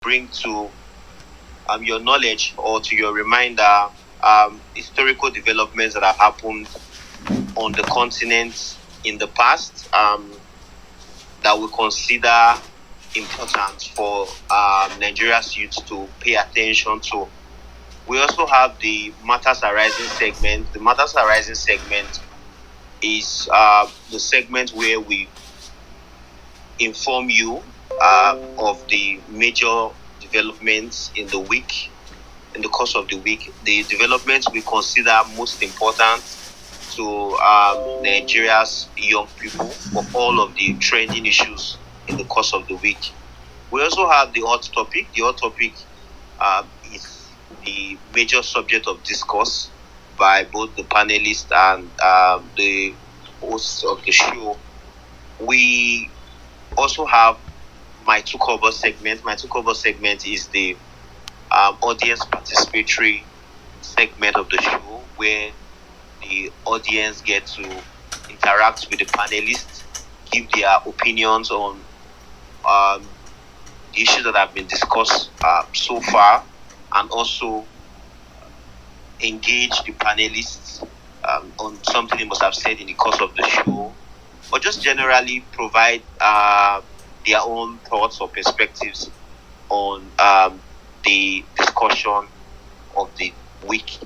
bring to your knowledge or to your reminder historical developments that have happened on the continent in the past that we consider important for Nigeria's youth to pay attention to. We also have the Matters Arising segment. The Matters Arising segment is the segment where we inform you of the major developments in the week, in the course of the week, the developments we consider most important to Nigeria's young people for all of the trending issues in the course of the week. We also have the hot topic. The hot topic is the major subject of discourse by both the panelists and the hosts of the show. We also have my two cover segment. My two cover segment is the audience participatory segment of the show where the audience get to interact with the panelists, give their opinions on issues that have been discussed so far, and also engage the panelists on something they must have said in the course of the show, or just generally provide their own thoughts or perspectives on the discussion of the week.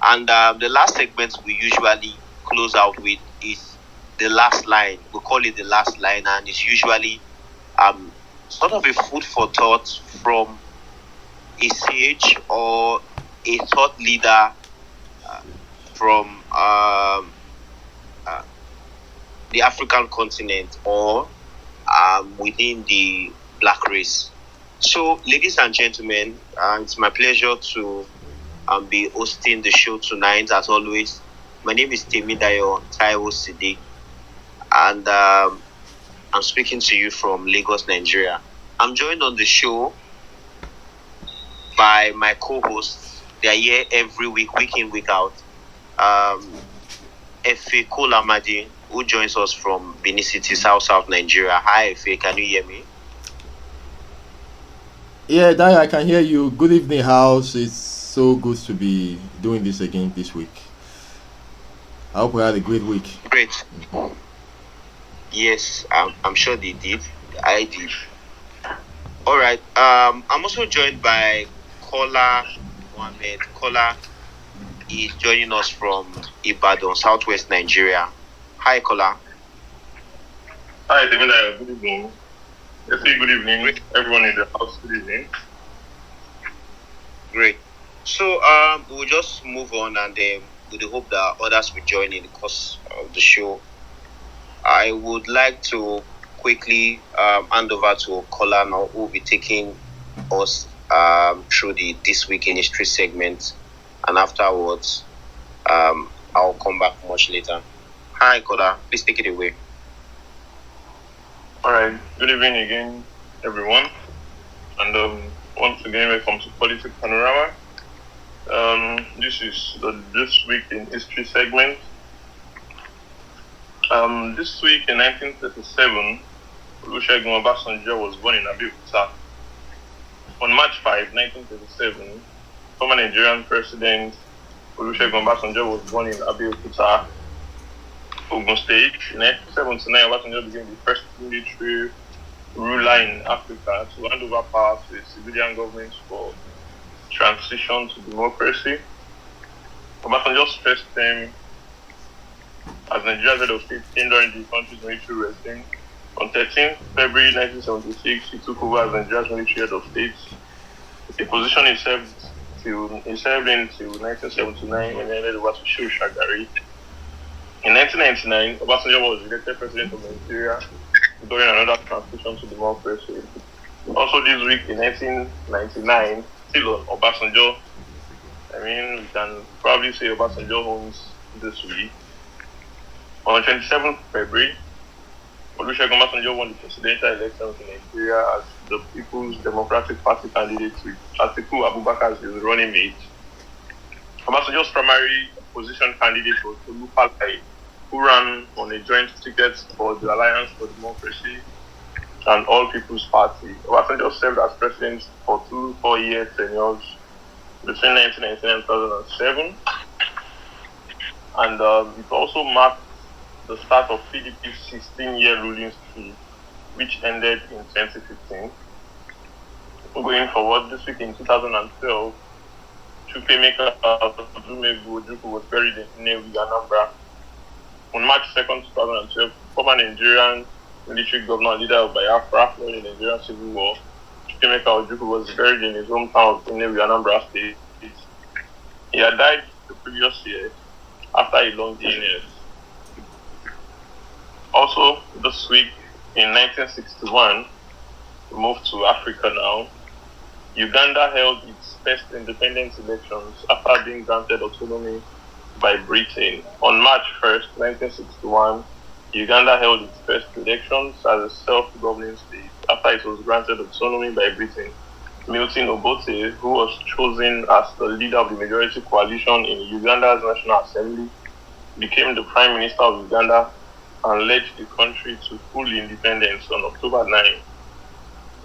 And the last segment we usually close out with is the last line. We call it the last line, and it's usually sort of a food for thought from a sage or a thought leader from the African continent or within the black race. So, ladies and gentlemen, it's my pleasure to be hosting the show tonight. As always, my name is Taiwo-Sidiq, and I'm speaking to you from Lagos, Nigeria. I'm joined on the show by my co-hosts. They are here every week in, week out. Efe Kolamadi, who joins us from Benin City, South Nigeria. Hi, Efe, can you hear me? Yeah, Dai, I can hear you. Good evening, house. It's so good to be doing this again this week. I hope we had a great week. Great. Yes, I'm sure they did. I did. All right. I'm also joined by Kola Mohammed. Kola is joining us from Ibadan, Southwest Nigeria. Hi, Kola. Hi, David. Good evening. Yes, good evening. Great. Everyone in the house, good evening. Great. So we'll just move on, and with the hope that others will join in the course of the show. I would like to quickly hand over to Kola now, who will be taking us through the This Week in History segment, and afterwards I'll come back much later. Hi, Kola. Please take it away. All right. Good evening again, everyone. And once again, welcome to Politics Panorama. This is the This Week in History segment. This week in 1937, Olusegun Obasanjo was born in Abeokuta. On March 5, 1937, former Nigerian President Olusegun Obasanjo was born in Abeokuta, Ogun State. In 1979, Obasanjo became the first military ruler in Africa to hand over power to a civilian government for transition to democracy. Obasanjo's first term as Nigeria's head of state came during the country's military regime. On 13th February 1976, he took over as Nigeria's military head of state, a position he served in till 1979 when he handed over to Shehu Shagari. In 1999, Obasanjo was elected president of Nigeria during another transition to democracy. Also this week in 1999, still on Obasanjo, we can probably say Obasanjo owns this week. On 27th February, Olusegun Obasanjo won the presidential elections in Nigeria as the People's Democratic Party candidate with Atiku Abubakar as his running mate. Obasanjo's primary opposition candidate was Olufalaye, who ran on a joint ticket for the Alliance for Democracy and All People's Party. Obasanjo served as president for 2 4-year tenures between 1999 and 2007, and it also marked the start of PDP's 16-year ruling streak, which ended in 2015. Going forward, this week in 2012, Chukemeka Ojukwu was buried in Nnewi, Anambra. On March 2nd, 2012, former Nigerian military governor and leader of Biafra during the Nigerian Civil War, Chukemeka Ojukwu was buried in his hometown of Nnewi, Anambra State. He had died the previous year after a long illness. Also, this week in 1961, we move to Africa now. Uganda held its first independence elections after being granted autonomy by Britain. On March 1st, 1961, Uganda held its first elections as a self-governing state after it was granted autonomy by Britain. Milton Obote, who was chosen as the leader of the majority coalition in Uganda's National Assembly, became the Prime Minister of Uganda and led the country to full independence on October 9,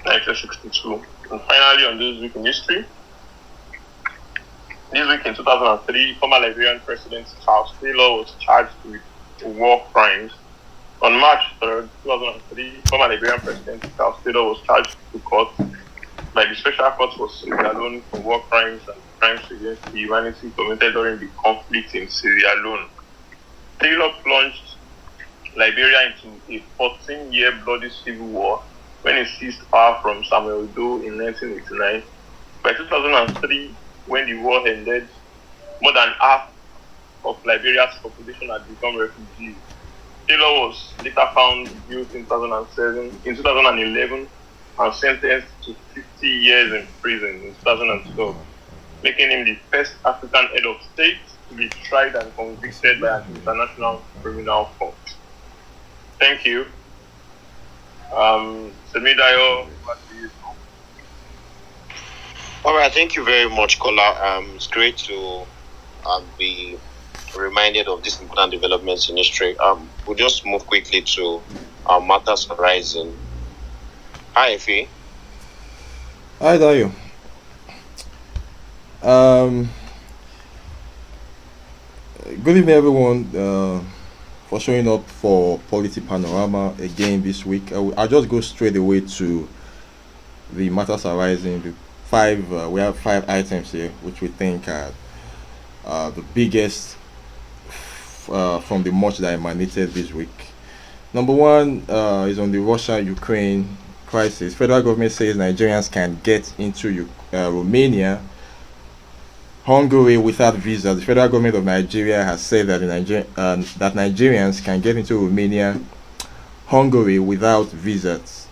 1962. And finally, on this week in history, this week in 2003, former Liberian President Charles Taylor was charged with war crimes. On March 3rd, 2003, former Liberian President Charles Taylor was charged to court by the Special Court for Sierra Leone for war crimes and crimes against humanity committed during the conflict in Sierra Leone. Taylor plunged Liberia into a 14-year bloody civil war when he seized power from Samuel Doe in 1989. By 2003, when the war ended, more than half of Liberia's population had become refugees. Taylor was later found guilty in 2011, and sentenced to 50 years in prison in 2012, making him the first African head of state to be tried and convicted by an international criminal court. Thank you. Semidayo, what do you know? All right, thank you very much, Kola. It's great to be reminded of these important developments in history. We'll just move quickly to matters arising. Hi, Effie. Hi, Dayo. Good evening, everyone. For showing up for Polity Panorama again this week. I'll just go straight away to the matters arising. We have 5 items here, which we think are the biggest from the much that emanated this week. Number 1 is on the Russia-Ukraine crisis. Federal government says Nigerians can get into Romania, Hungary without visas. The federal government of Nigeria has said that that Nigerians can get into Romania, Hungary without visas.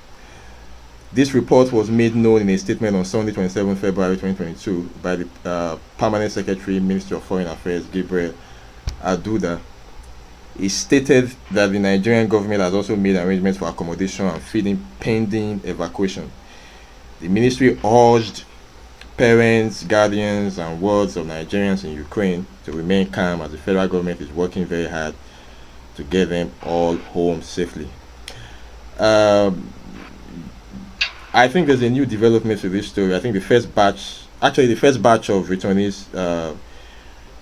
This report was made known in a statement on Sunday, 27 February 2022 by the Permanent Secretary, Ministry of Foreign Affairs, Gabriel Aduda. He stated that the Nigerian government has also made arrangements for accommodation and feeding pending evacuation. The ministry urged parents, guardians, and wards of Nigerians in Ukraine to remain calm as the federal government is working very hard to get them all home safely. I think there's a new development to this story. I think the first batch of returnees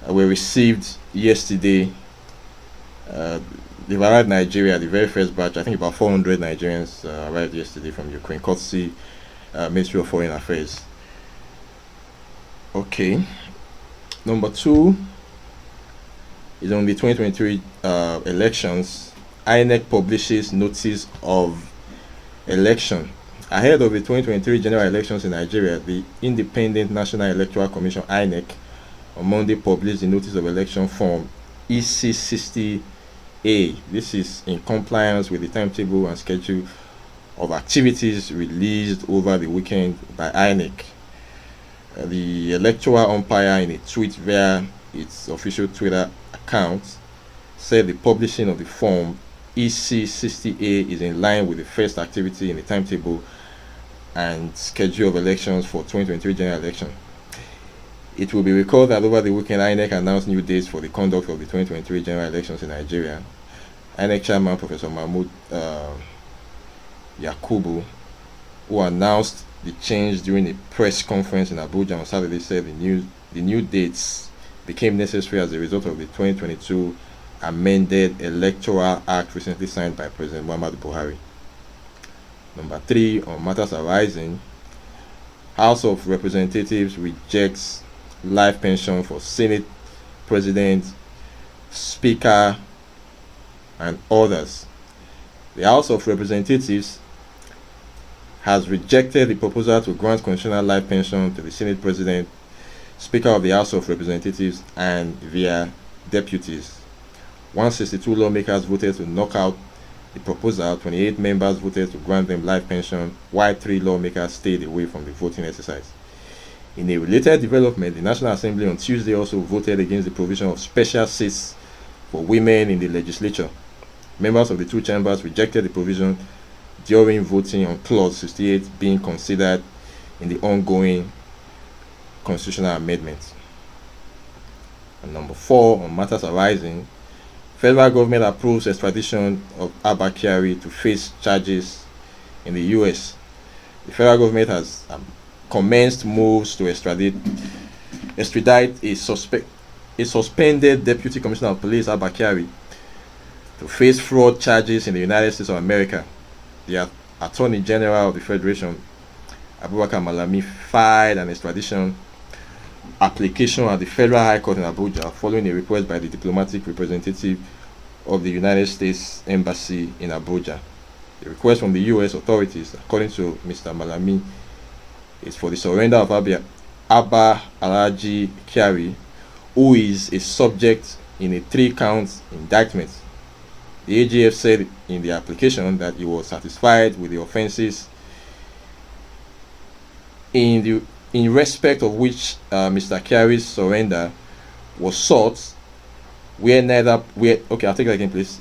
were received yesterday. They've arrived in Nigeria, the very first batch. I think about 400 Nigerians arrived yesterday from Ukraine, courtesy Ministry of Foreign Affairs. Okay. Number 2 is on the 2023 elections. INEC publishes notice of election. Ahead of the 2023 general elections in Nigeria, the Independent National Electoral Commission, INEC, on Monday published the notice of election form EC60A. This is in compliance with the timetable and schedule of activities released over the weekend by INEC. The electoral umpire, in a tweet via its official Twitter account, said the publishing of the form EC60A is in line with the first activity in the timetable and schedule of elections for 2023 general election. It will be recalled that over the weekend, INEC announced new dates for the conduct of the 2023 general elections in Nigeria. INEC chairman Professor Mahmoud Yakubu, who announced the change during a press conference in Abuja on Saturday, said the new dates became necessary as a result of the 2022 amended Electoral Act recently signed by President Muhammadu Buhari. Number 3, on matters arising, House of Representatives rejects life pension for Senate President, Speaker, and others. The House of Representatives has rejected the proposal to grant constitutional life pension to the Senate President, Speaker of the House of Representatives, and their deputies. 162 lawmakers voted to knock out the proposal. 28 members voted to grant them life pension, while 3 lawmakers stayed away from the voting exercise. In a related development, the National Assembly on Tuesday also voted against the provision of special seats for women in the legislature. Members of the 2 chambers rejected the provision during voting on Clause 68 being considered in the ongoing constitutional amendments. And number 4, on matters arising, federal government approves extradition of Abba Kyari to face charges in the US. The federal government has commenced moves to extradite a suspended Deputy Commissioner of Police, Abba Kyari, to face fraud charges in the United States of America. The Attorney General of the Federation, Abubakar Malami, filed an extradition application at the Federal High Court in Abuja following a request by the diplomatic representative of the United States Embassy in Abuja. The request from the US authorities, according to Mr. Malami, is for the surrender of Abba Alhaji Kyari, who is a subject in a 3-count indictment. The AGF said in the application that he was satisfied with the offences in respect of which Mr. Kyari's surrender was sought, okay, I'll take that again, please.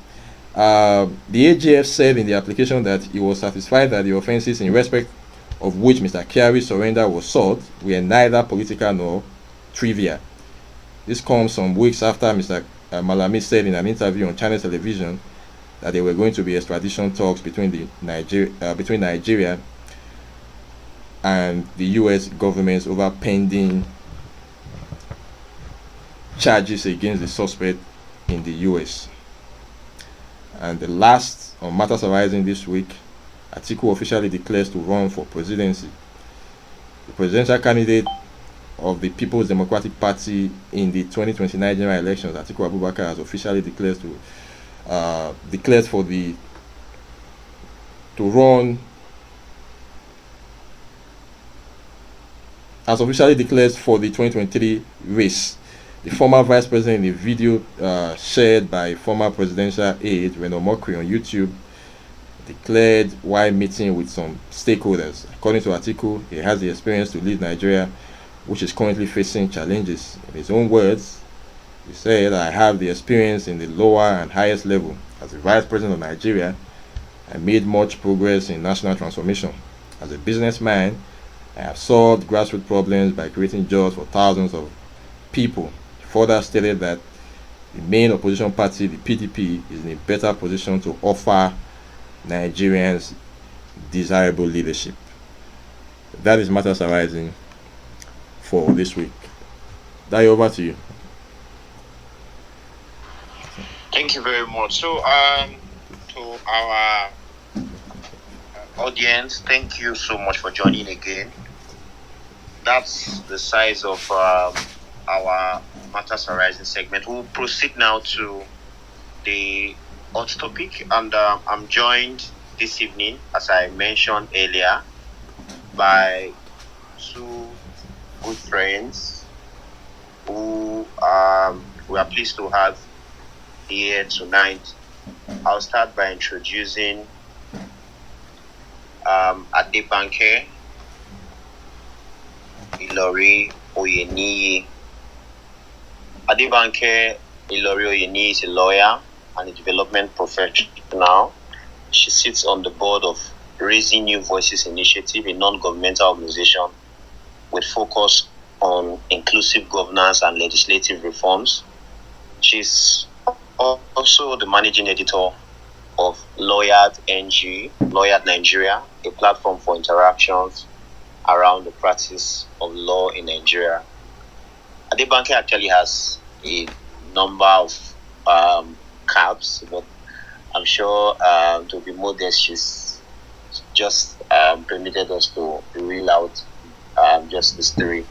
The AGF said in the application that he was satisfied that the offences in respect of which Mr. Kyari's surrender was sought were neither political nor trivial. This comes some weeks after Mr. Malami said in an interview on Channel Television that there were going to be extradition talks between Nigeria and the US governments over pending charges against the suspect in the US. And the last on matters arising this week, Atiku officially declares to run for presidency. The presidential candidate of the People's Democratic Party in the 2029 general elections, Atiku Abubakar, has officially declared for the 2023 race. The former vice president, in a video shared by former presidential aide Reno Mokri on YouTube, declared while meeting with some stakeholders. According to Atiku, he has the experience to lead Nigeria, which is currently facing challenges. In his own words, he said, "I have the experience in the lower and highest level. As the vice president of Nigeria, I made much progress in national transformation. As a businessman, I have solved grassroots problems by creating jobs for thousands of people." He further stated that the main opposition party, the PDP, is in a better position to offer Nigerians desirable leadership. That is matters arising for this week. Dayo, over to you. Thank you very much. So, to our audience, thank you so much for joining again. That's the size of our Matters Arising segment. We'll proceed now to the hot topic, and I'm joined this evening, as I mentioned earlier, by 2 good friends who we are pleased to have here tonight. I'll start by introducing Banke, Ilori, Oyeniyi. Banke, Ilori Oyeniyi is a lawyer and a development professional. She sits on the board of Raising New Voices Initiative, a non-governmental organization with focus on inclusive governance and legislative reforms. She's also the managing editor of Lawyered Lawyered Nigeria, a platform for interactions around the practice of law in Nigeria. Banke actually has a number of caps, but I'm sure to be modest, she's just permitted us to reel out just the story.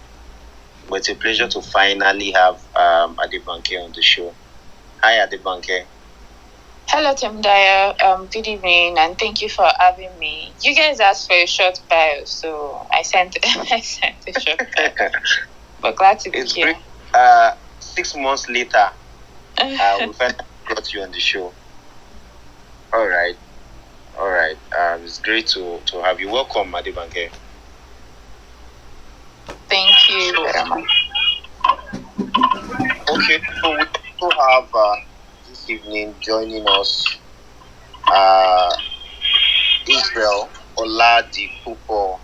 But it's a pleasure to finally have Banke on the show. Hi, Banke. Hello, Temdaya. Good evening, and thank you for having me. You guys asked for a short bio, so I sent a short bio. But glad to be here. 6 months later, we finally got you on the show. All right. It's great to have you. Welcome, Banke. Thank you very much. Okay, so we also have this evening joining us Israel Oladipupo.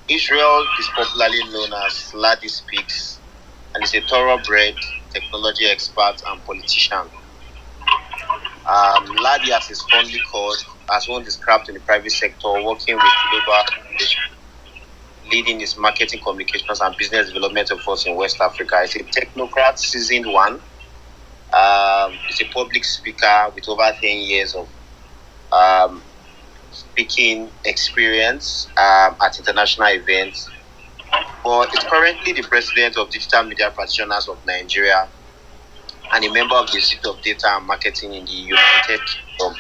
Israel is popularly known as Ladi Speaks and is a thoroughbred technology expert and politician. Ladi, as is fondly called, as one described in the private sector, working with global leading his marketing, communications, and business development efforts in West Africa. He's a technocrat, seasoned one. He's a public speaker with over 10 years of speaking experience at international events. But he's currently the president of Digital Media Practitioners of Nigeria and a member of the Institute of Data and Marketing in the United Kingdom.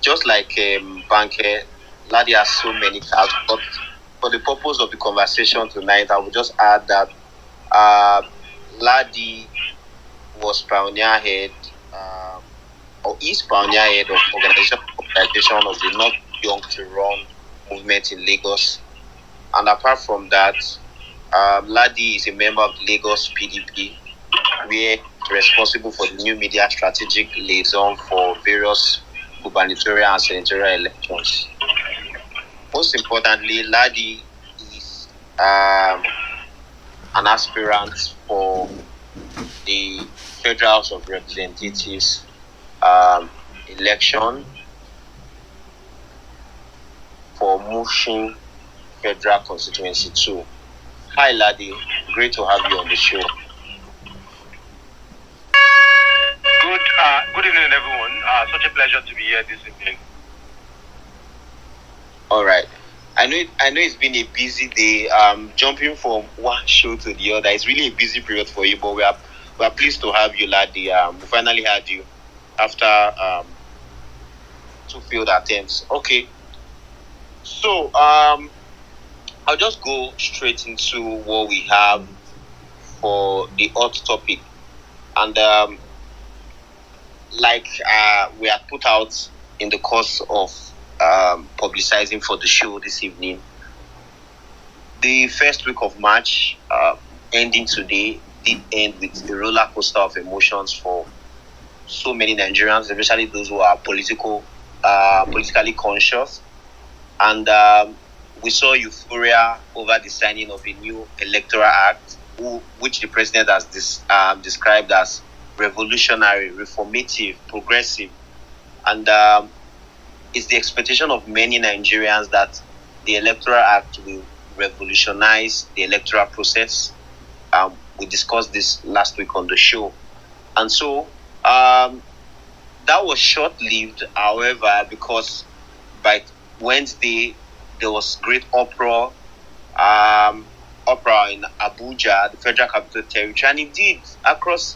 Just like Banke, Ladi has so many tasks, but for the purpose of the conversation tonight, I will just add that Ladi was pioneer head, or is pioneer head of organization of the Not Young to Run movement in Lagos. And apart from that, Ladi is a member of the Lagos PDP, where he's responsible for the new media strategic liaison for various gubernatorial and senatorial elections. Most importantly, Ladi is an aspirant for the Federal House of Representatives election for Mushin Federal Constituency 2. Hi, Ladi. Great to have you on the show. Good evening, everyone. Such a pleasure to be here this evening. All right. I know it's been a busy day. Jumping from one show to the other. It's really a busy period for you, but we are pleased to have you, Ladi. We finally had you after 2 failed attempts. Okay. So I'll just go straight into what we have for the hot topic, and we had put out in the course of publicizing for the show this evening, the first week of March, ending today, did end with a roller coaster of emotions for so many Nigerians, especially those who are politically conscious. And we saw euphoria over the signing of a new electoral act, which the president has described as revolutionary, reformative, progressive. And it's the expectation of many Nigerians that the electoral act will revolutionize the electoral process. We discussed this last week on the show. And so that was short-lived, however, because by Wednesday, there was great uproar in Abuja, the Federal Capital Territory, and indeed across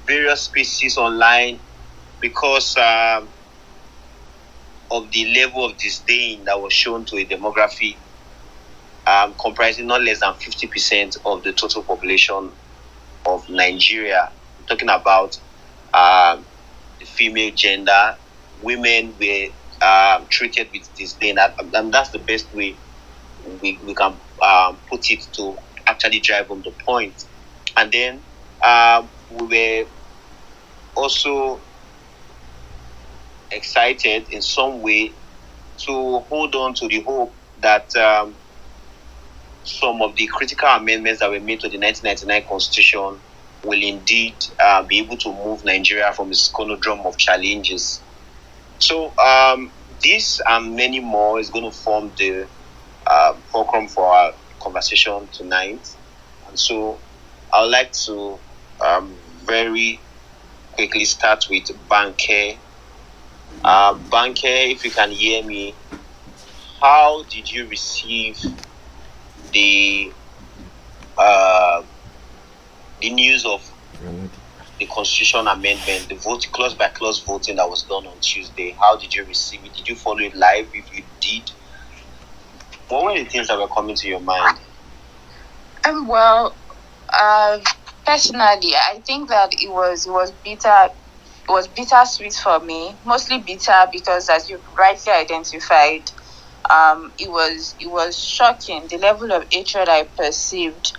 various spaces online, because of the level of disdain that was shown to a demography comprising not less than 50% of the total population of Nigeria. I'm talking about the female gender. Women were treated with disdain, and that's the best way we can put it to actually drive home the point. And then we were also excited in some way to hold on to the hope that some of the critical amendments that were made to the 1999 Constitution will indeed be able to move Nigeria from its conundrum of challenges. So this and many more is going to form the fulcrum for our conversation tonight. And so I would like to very quickly start with Banke. Banke, if you can hear me, how did you receive the news of the constitution amendment, the vote clause by clause voting that was done on Tuesday? How did you receive it? Did you follow it live? If you did, what were the things that were coming to your mind? Well, personally, I think that it was bitter. It was bittersweet for me. Mostly bitter because, as you rightly identified, it was shocking the level of hatred I perceived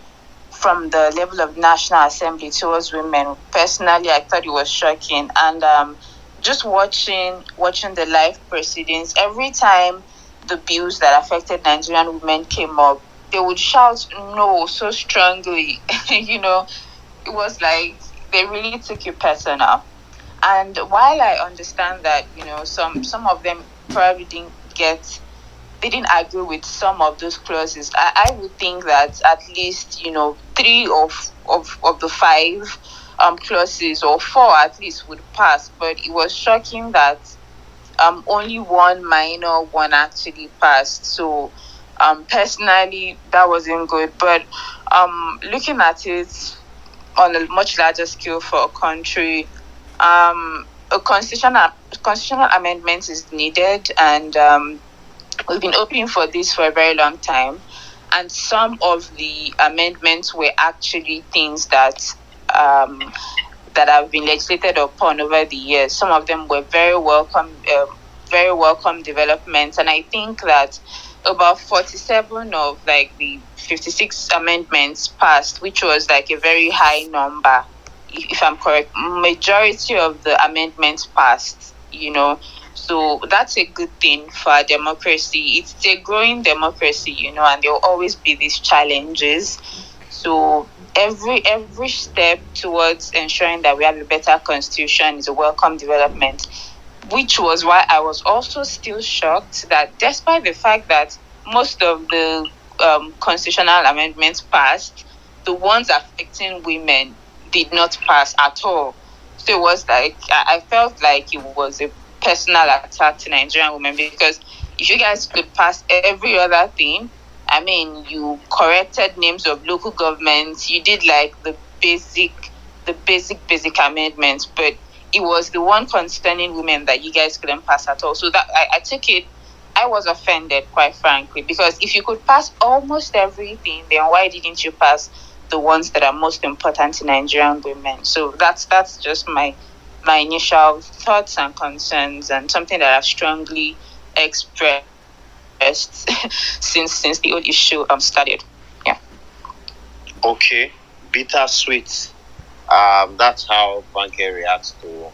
from the level of National Assembly towards women. Personally, I thought it was shocking, and just watching the live proceedings, every time the bills that affected Nigerian women came up, they would shout no so strongly. You know, it was like they really took it personal. And while I understand that, some of them probably they didn't agree with some of those clauses, I would think that at least, three of the five clauses, or four at least, would pass. But it was shocking that only one minor one actually passed. So personally, that wasn't good. But looking at it on a much larger scale for a country, a constitutional amendment is needed, and we've been hoping for this for a very long time. And some of the amendments were actually things that have been legislated upon over the years. Some of them were very welcome developments, and I think that about 47 of like the 56 amendments passed, which was like a very high number. If I'm correct, majority of the amendments passed. So that's a good thing for our democracy. It's a growing democracy, and there will always be these challenges. So every step towards ensuring that we have a better constitution is a welcome development, which was why I was also still shocked that despite the fact that most of the constitutional amendments passed, the ones affecting women did not pass at all. So it was like, I felt like it was a personal attack to Nigerian women, because if you guys could pass every other thing, I mean, you corrected names of local governments, you did like the basic amendments, but it was the one concerning women that you guys couldn't pass at all. So that I took it, I was offended, quite frankly, because if you could pass almost everything, then why didn't you pass the ones that are most important to Nigerian women? So that's just my initial thoughts and concerns, and something that I've strongly expressed since the whole issue started. Yeah. Okay, bittersweet. That's how Banke reacts to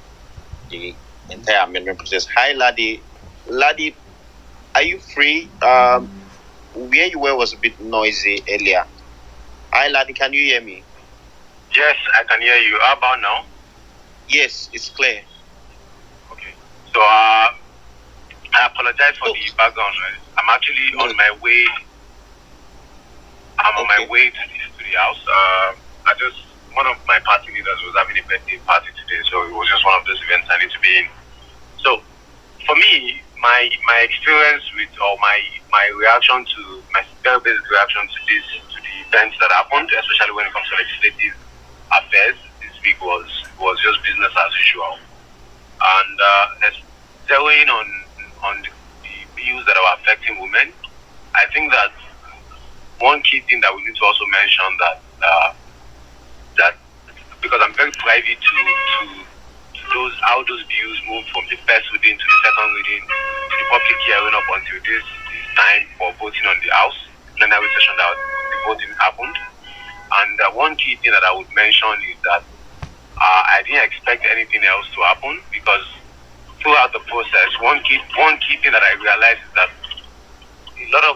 the entire amendment process. Hi, Ladi. Ladi, are you free? Where you were was a bit noisy earlier. Hi, Ladi, can you hear me? Yes, I can hear you. How about now? Yes, it's clear. Okay. So I apologize for the background noise. I'm actually on my way. I'm on my way to the house. One of my party leaders was having a birthday party today, so it was just one of those events I need to be in. So for me, my experience with, or my reaction to, my very basic reaction to the events that happened, especially when it comes to legislative affairs this week, was just business as usual. And zeroing on the bills that are affecting women, I think that one key thing that we need to also mention that because I'm very privy to how those bills move from the first reading to the second reading to the public hearing up until this time for voting on the House plenary session that the voting happened. And one key thing that I would mention is that I didn't expect anything else to happen, because throughout the process, one key thing that I realized is that a lot of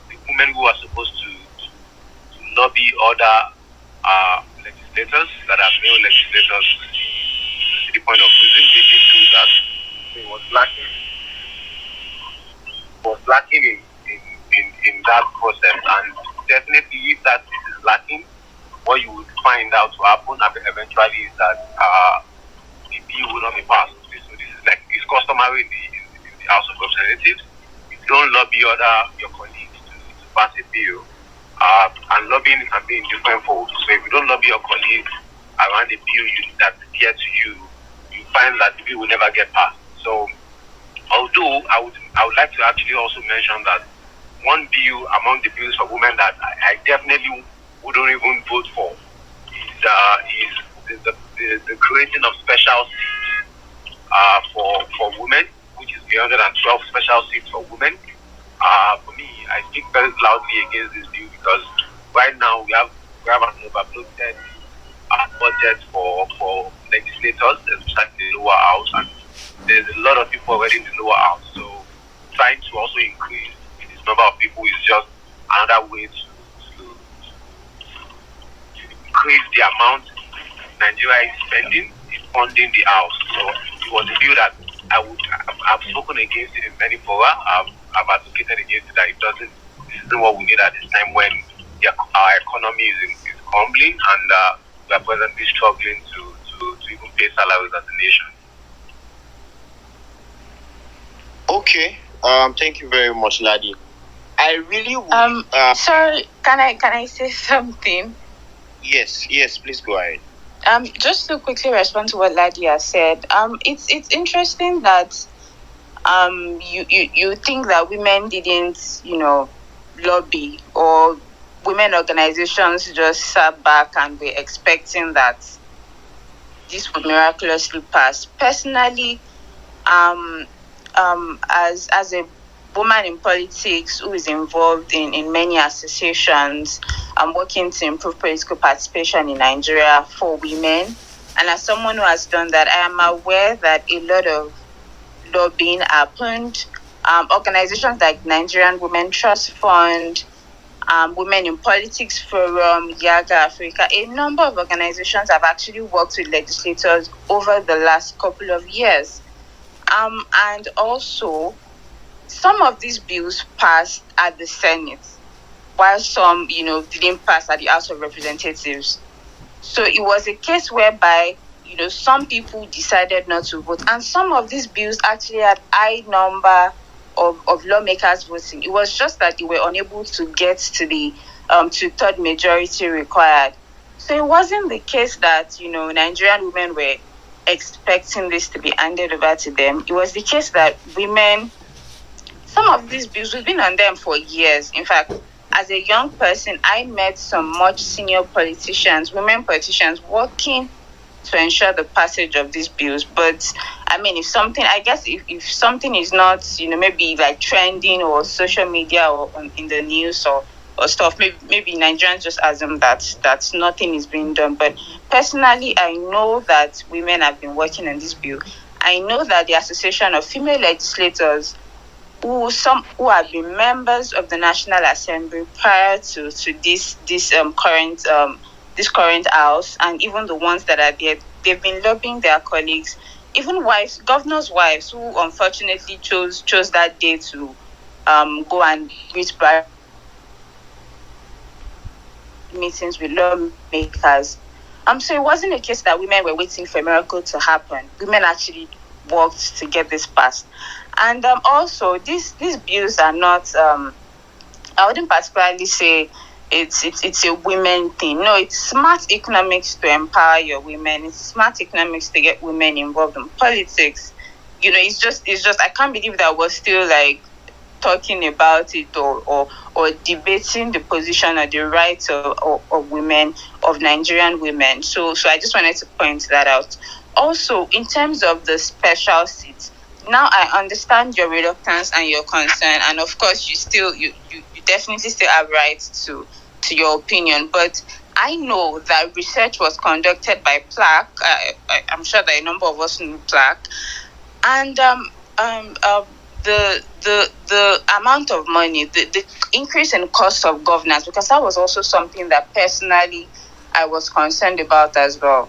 the women who are supposed to lobby other legislators, that are male legislators, to see the point of reason. They didn't do that. It was lacking. In that process, and definitely if that is lacking, what you would find out to happen eventually is that the bill will not be passed. So this is like it's customary in the House of Representatives. You don't lobby your colleagues to pass a bill, and lobbying can be in different folds. So if you don't lobby your colleagues around the bill that's dear to you, you find that the bill will never get passed. So although I would like to actually also mention that one bill among the bills for women that I definitely wouldn't even vote for is the creating of special seats for women, which is 312 special seats for women. For me, I speak very loudly against this bill because right now we have an overbloated budget for legislators, especially in the lower house, and there's a lot of people already in the lower house. So trying to also increase this number of people is just another way to increase the amount Nigeria is spending in funding the house. So it was a bill that I've spoken against it in many fora. I've advocated against it that this isn't what we need at this time when our economy is crumbling and we are presently struggling to even pay salaries as a nation. Okay. Thank you very much, Ladi. I really would. Sorry, can I say something? Yes, please go ahead. Just to quickly respond to what Ladi has said. It's interesting that you think that women didn't, lobby, or women organizations just sat back and were expecting that this would miraculously pass. Personally, as a woman in politics who is involved in many associations, I'm working to improve political participation in Nigeria for women. And as someone who has done that, I am aware that a lot of lobbying happened. Organizations like Nigerian Women Trust Fund, Women in Politics Forum, Yaga Africa, a number of organizations have actually worked with legislators over the last couple of years. And also, some of these bills passed at the Senate, while some, didn't pass at the House of Representatives. So it was a case whereby, some people decided not to vote. And some of these bills actually had high number of lawmakers voting. It was just that they were unable to get to the two-third majority required. So it wasn't the case that, Nigerian women were expecting this to be handed over to them. It was the case that women, some of these bills, we've been on them for years. In fact, as a young person, I met some much senior politicians, women politicians, working to ensure the passage of these bills. But if something is not, maybe like trending or social media or in the news or stuff, maybe Nigerians just assume that nothing is being done. But personally, I know that women have been working on this bill. I know that the Association of Female Legislators, who have been members of the National Assembly prior to this current house, and even the ones that are there, they've been lobbying their colleagues, even governors' wives, who unfortunately chose that day to go and reach meetings with lawmakers. So it wasn't a case that women were waiting for a miracle to happen. Women actually worked to get this passed. And also, these bills are not, I wouldn't particularly say it's a women thing. No, it's smart economics to empower your women. It's smart economics to get women involved in politics. It's just I can't believe that we're still like talking about it or debating the position or the rights of women, of Nigerian women. So I just wanted to point that out. Also, in terms of the special seats, now I understand your reluctance and your concern, and of course you definitely still have rights to your opinion. But I know that research was conducted by Plaque. I'm sure that a number of us know Plaque, and the amount of money, the increase in cost of governance, because that was also something that personally I was concerned about as well.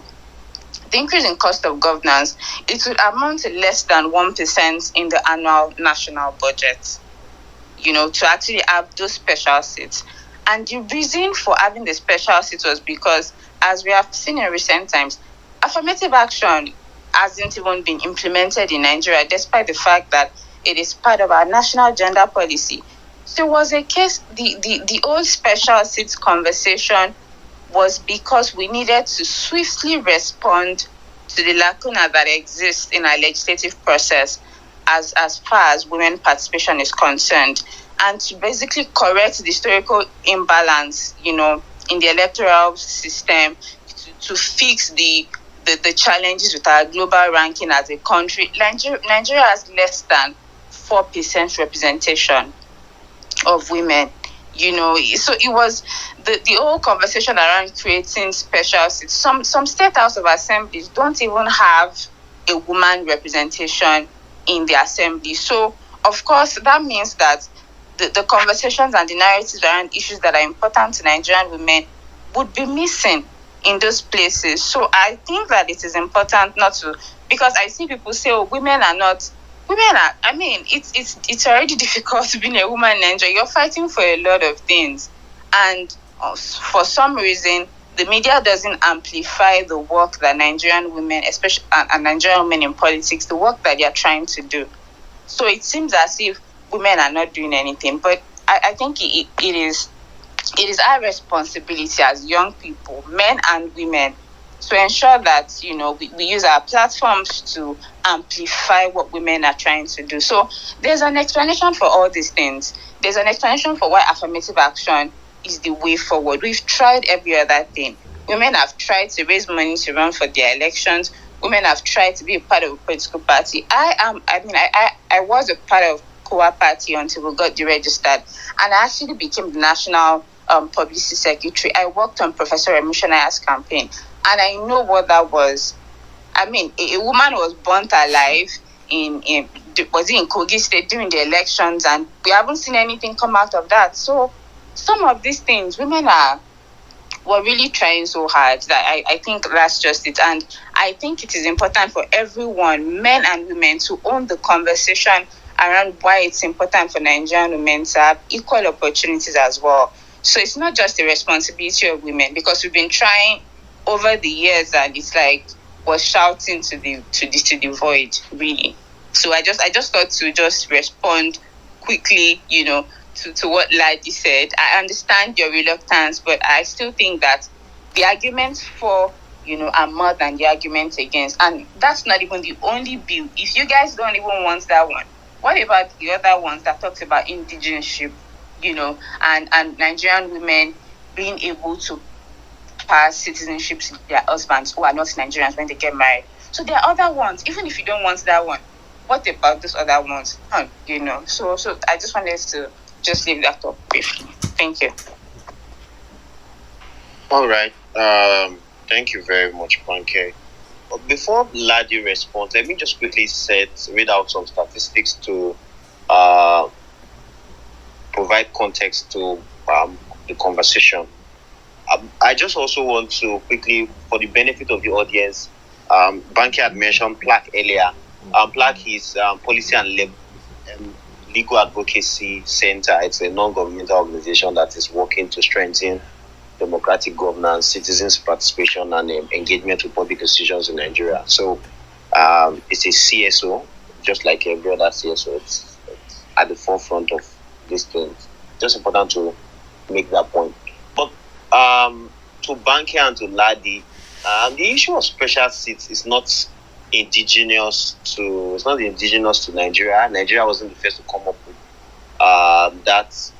The increase in cost of governance, it would amount to less than 1% in the annual national budget, to actually have those special seats. And the reason for having the special seats was because, as we have seen in recent times, affirmative action hasn't even been implemented in Nigeria, despite the fact that it is part of our national gender policy. So it was a case, the old special seats conversation was because we needed to swiftly respond to the lacuna that exists in our legislative process as far as women participation is concerned, and to basically correct the historical imbalance, in the electoral system, to fix the challenges with our global ranking as a country. Nigeria has less than 4% representation of women. So it was the whole conversation around creating special seats. Some state house of assemblies don't even have a woman representation in the assembly. So of course that means that the conversations and the narratives around issues that are important to Nigerian women would be missing in those places. So I think that it is important not to, because I see people say, oh, women are, I mean, it's already difficult being a woman in Nigeria. You're fighting for a lot of things. And for some reason, the media doesn't amplify the work that Nigerian women, especially and Nigerian women in politics, the work that they're trying to do. So it seems as if women are not doing anything. But I think it is our responsibility as young people, men and women, to ensure that we use our platforms to amplify what women are trying to do. So there's an explanation for all these things. There's an explanation for why affirmative action is the way forward. We've tried every other thing. Women have tried to raise money to run for their elections. Women have tried to be a part of a political party. I was a part of COA party until we got deregistered, and I actually became the national publicity secretary. I worked on Professor Emissionaya's campaign, and I know what that was. I mean, a woman was burnt alive in Kogi State during the elections, and we haven't seen anything come out of that. So some of these things, we're really trying so hard that I think that's just it. And I think it is important for everyone, men and women, to own the conversation around why it's important for Nigerian women to have equal opportunities as well. So it's not just the responsibility of women, because we've been trying over the years, and it's like we're shouting to the void, really. So I just thought to just respond quickly, to what Ladi said. I understand your reluctance, but I still think that the arguments for, are more than the arguments against. And that's not even the only bill. If you guys don't even want that one, what about the other ones that talks about indigenship, and Nigerian women being able to pass citizenship to their husbands who are not Nigerians when they get married? So there are other ones. Even if you don't want that one, what about those other ones? So I just wanted to just leave that up briefly. Thank you. All right. Thank you very much, Banke. Before Ladi responds, let me just quickly read out some statistics to provide context to the conversation. I just also want to quickly, for the benefit of the audience, Banke had mentioned PLAC earlier. PLAC is Policy and Legal Advocacy Center. It's a non-governmental organization that is working to strengthen democratic governance, citizens' participation, and engagement with public institutions in Nigeria. So it's a CSO, just like every other CSO. It's at the forefront of these things. Just important to make that point. But to Banke and to Ladi, the issue of special seats is not indigenous to Nigeria. Nigeria wasn't the first to come up with that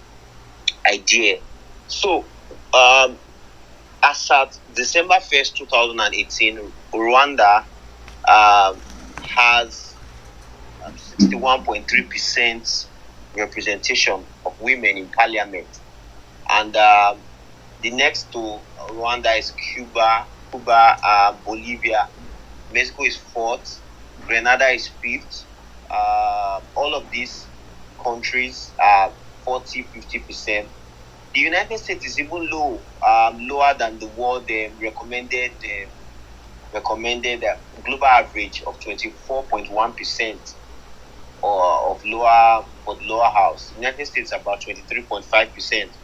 idea. So as at December 1st, 2018, Rwanda has 61.3% representation of women in parliament. And the next to Rwanda is Cuba, Bolivia. Mexico is 4th. Grenada is 5th. All of these countries are 40-50% The United States is even lower than the world recommended global average of 24.1% of lower for the lower house. United States about 23.5%.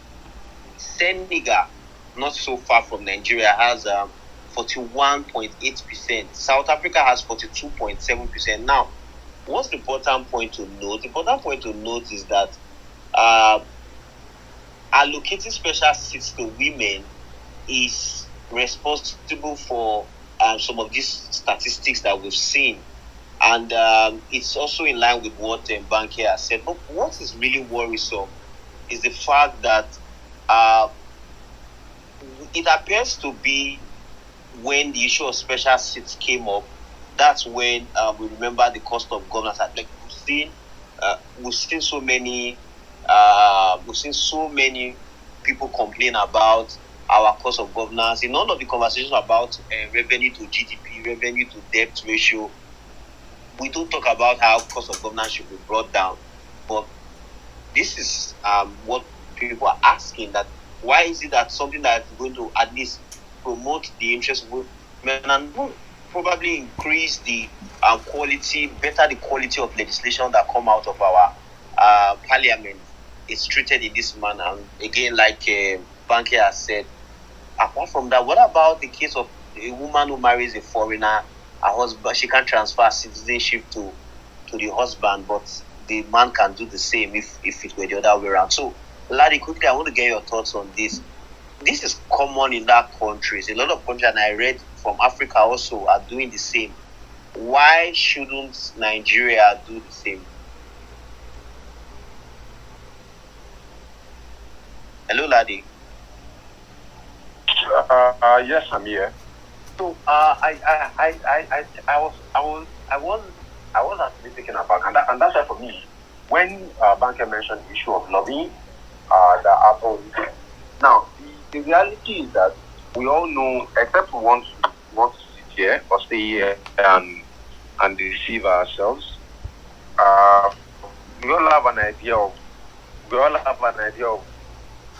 Senegal, not so far from Nigeria, has 41.8%. South Africa has 42.7%. Now, what's the important point to note? The important point to note is that allocating special seats to women is responsible for some of these statistics that we've seen. And it's also in line with what Banke has said. But what is really worrisome is the fact that it appears to be when the issue of special seats came up, that's when we remember the cost of governance. Like we've seen so many people complain about our cost of governance. In all of the conversations about revenue to GDP, revenue to debt ratio, we don't talk about how cost of governance should be brought down. But this is what people are asking, that why is it that something that is going to at least promote the interest of women and probably increase the better the quality of legislation that come out of our parliament is treated in this manner? And again, like Banke has said, apart from that, what about the case of a woman who marries a foreigner? Her husband, she can't transfer citizenship to the husband, but the man can do the same if it were the other way around. So, Ladi, quickly, I want to get your thoughts on this. This is common in that countries. A lot of countries, and I read from Africa also, are doing the same. Why shouldn't Nigeria do the same? Hello, Ladi. Yes, I'm here. So I was actually thinking about, and that's why for me, when Banker mentioned the issue of lobbying that happened. Now the reality is that we all know, except we want to sit here or stay here and deceive ourselves. We all have an idea of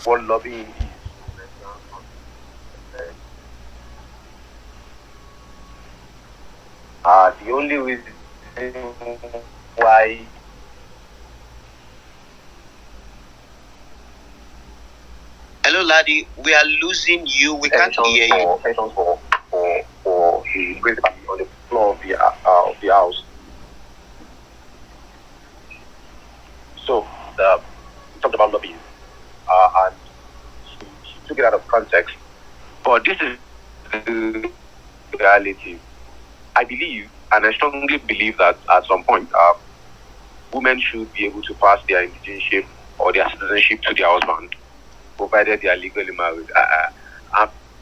what lobbying is. The only reason why Hello, Ladi. We are losing you. We can't hear you. Pensions for the basically on the floor of the house. So we talked about lobbying, and she took it out of context. But this is the reality. I believe, and I strongly believe, that at some point, women should be able to pass their indigenship or their citizenship to their husband, provided they are legally married.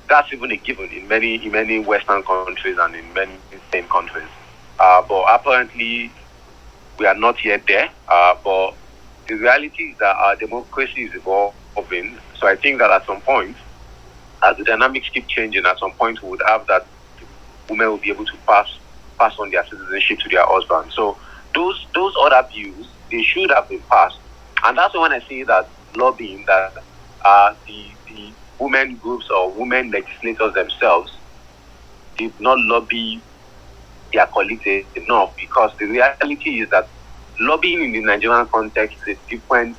That's even a given in many Western countries and in many same countries. But apparently, we are not yet there. But the reality is that our democracy is evolving. So I think that at some point, as the dynamics keep changing, at some point we would have that women will be able to pass on their citizenship to their husband. So those other bills, they should have been passed. And that's when I say that lobbying, that the women groups or women legislators themselves did not lobby their colleagues enough, because the reality is that lobbying in the Nigerian context is a different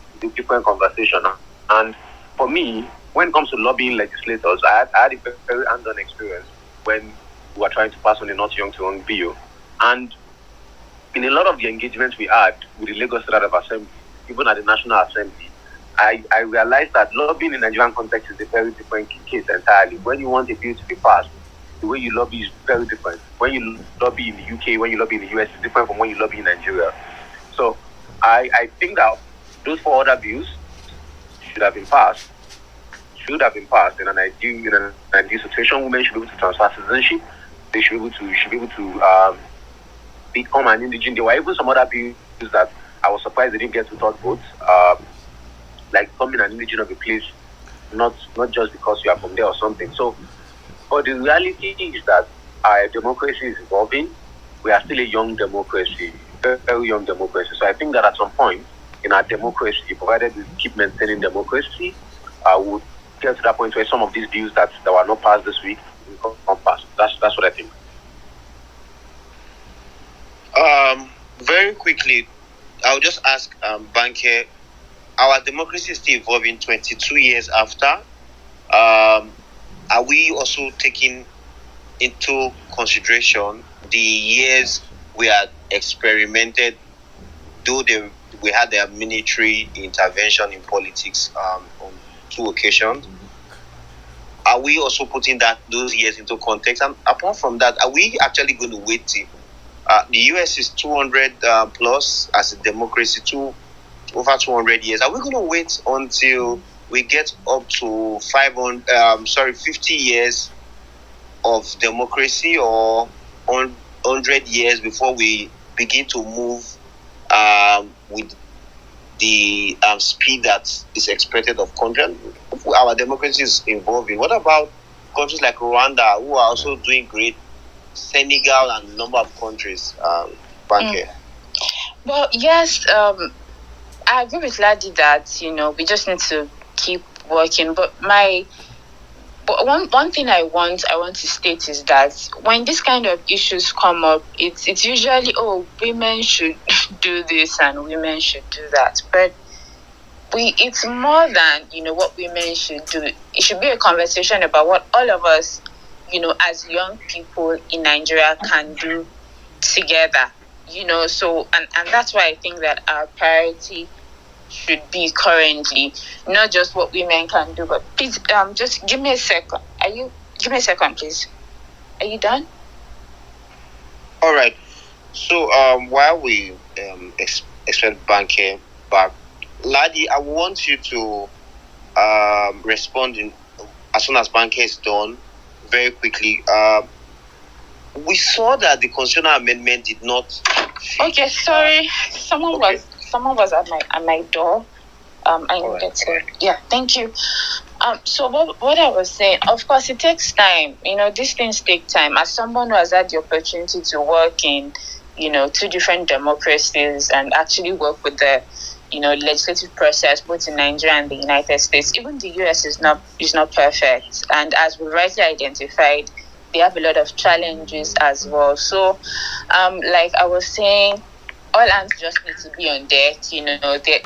conversation. And for me, when it comes to lobbying legislators, I had a very hands-on experience when we were trying to pass on the Not Young to Young bill. And in a lot of the engagements we had with the Lagos State of Assembly, even at the National Assembly, I realized that lobbying in the Nigerian context is a very different case entirely. When you want a bill to be passed, the way you lobby is very different. When you lobby in the UK, when you lobby in the US, is different from when you lobby in Nigeria. So I think that those four other bills should have been passed. In an ideal situation, women should be able to transfer citizenship. They should be able to become an indigent. There were even some other bills that I was surprised they didn't get to third votes, like becoming an indigent of a place, not just because you are from there or something. So, but the reality is that our democracy is evolving. We are still a young democracy, very, very young democracy. So I think that at some point in our democracy, provided we keep maintaining democracy, we'll get to that point where some of these bills that were not passed this week will come passed. That's what I think. Very quickly, I'll just ask Banke, our democracy is still evolving 22 years after. Are we also taking into consideration the years we had experimented, though we had their military intervention in politics on 2 occasions? Are we also putting those years into context? And apart from that, are we actually going to wait till the US is 200 plus as a democracy, over 200 years? Are we going to wait until we get up to 50 years of democracy, or 100 years before we begin to move with the speed that is expected of countries? Our democracy is evolving. What about countries like Rwanda, who are also doing great? Senegal and a number of countries, Banke. Well, yes, I agree with Ladi that we just need to keep working. But one thing I want to state is that when this kind of issues come up, it's usually women should do this and women should do that. But it's more than what women should do. It should be a conversation about what all of us, as young people in Nigeria, can do together. So and that's why I think that our priority should be currently not just what women can do, but please just give me a second. Give me a second, please. Are you done? All right. So while we expect Banke back, Ladi, I want you to respond as soon as Banke is done, very quickly. We saw that the constitutional amendment did not. Okay, sorry. Someone was at my door. I needed to. Yeah, thank you. So what I was saying, of course, it takes time. These things take time. As someone who has had the opportunity to work in, 2 different democracies and actually work with the, legislative process both in Nigeria and the United States, even the US is not perfect. And as we rightly identified, they have a lot of challenges as well. So, like I was saying, all hands just need to be on deck.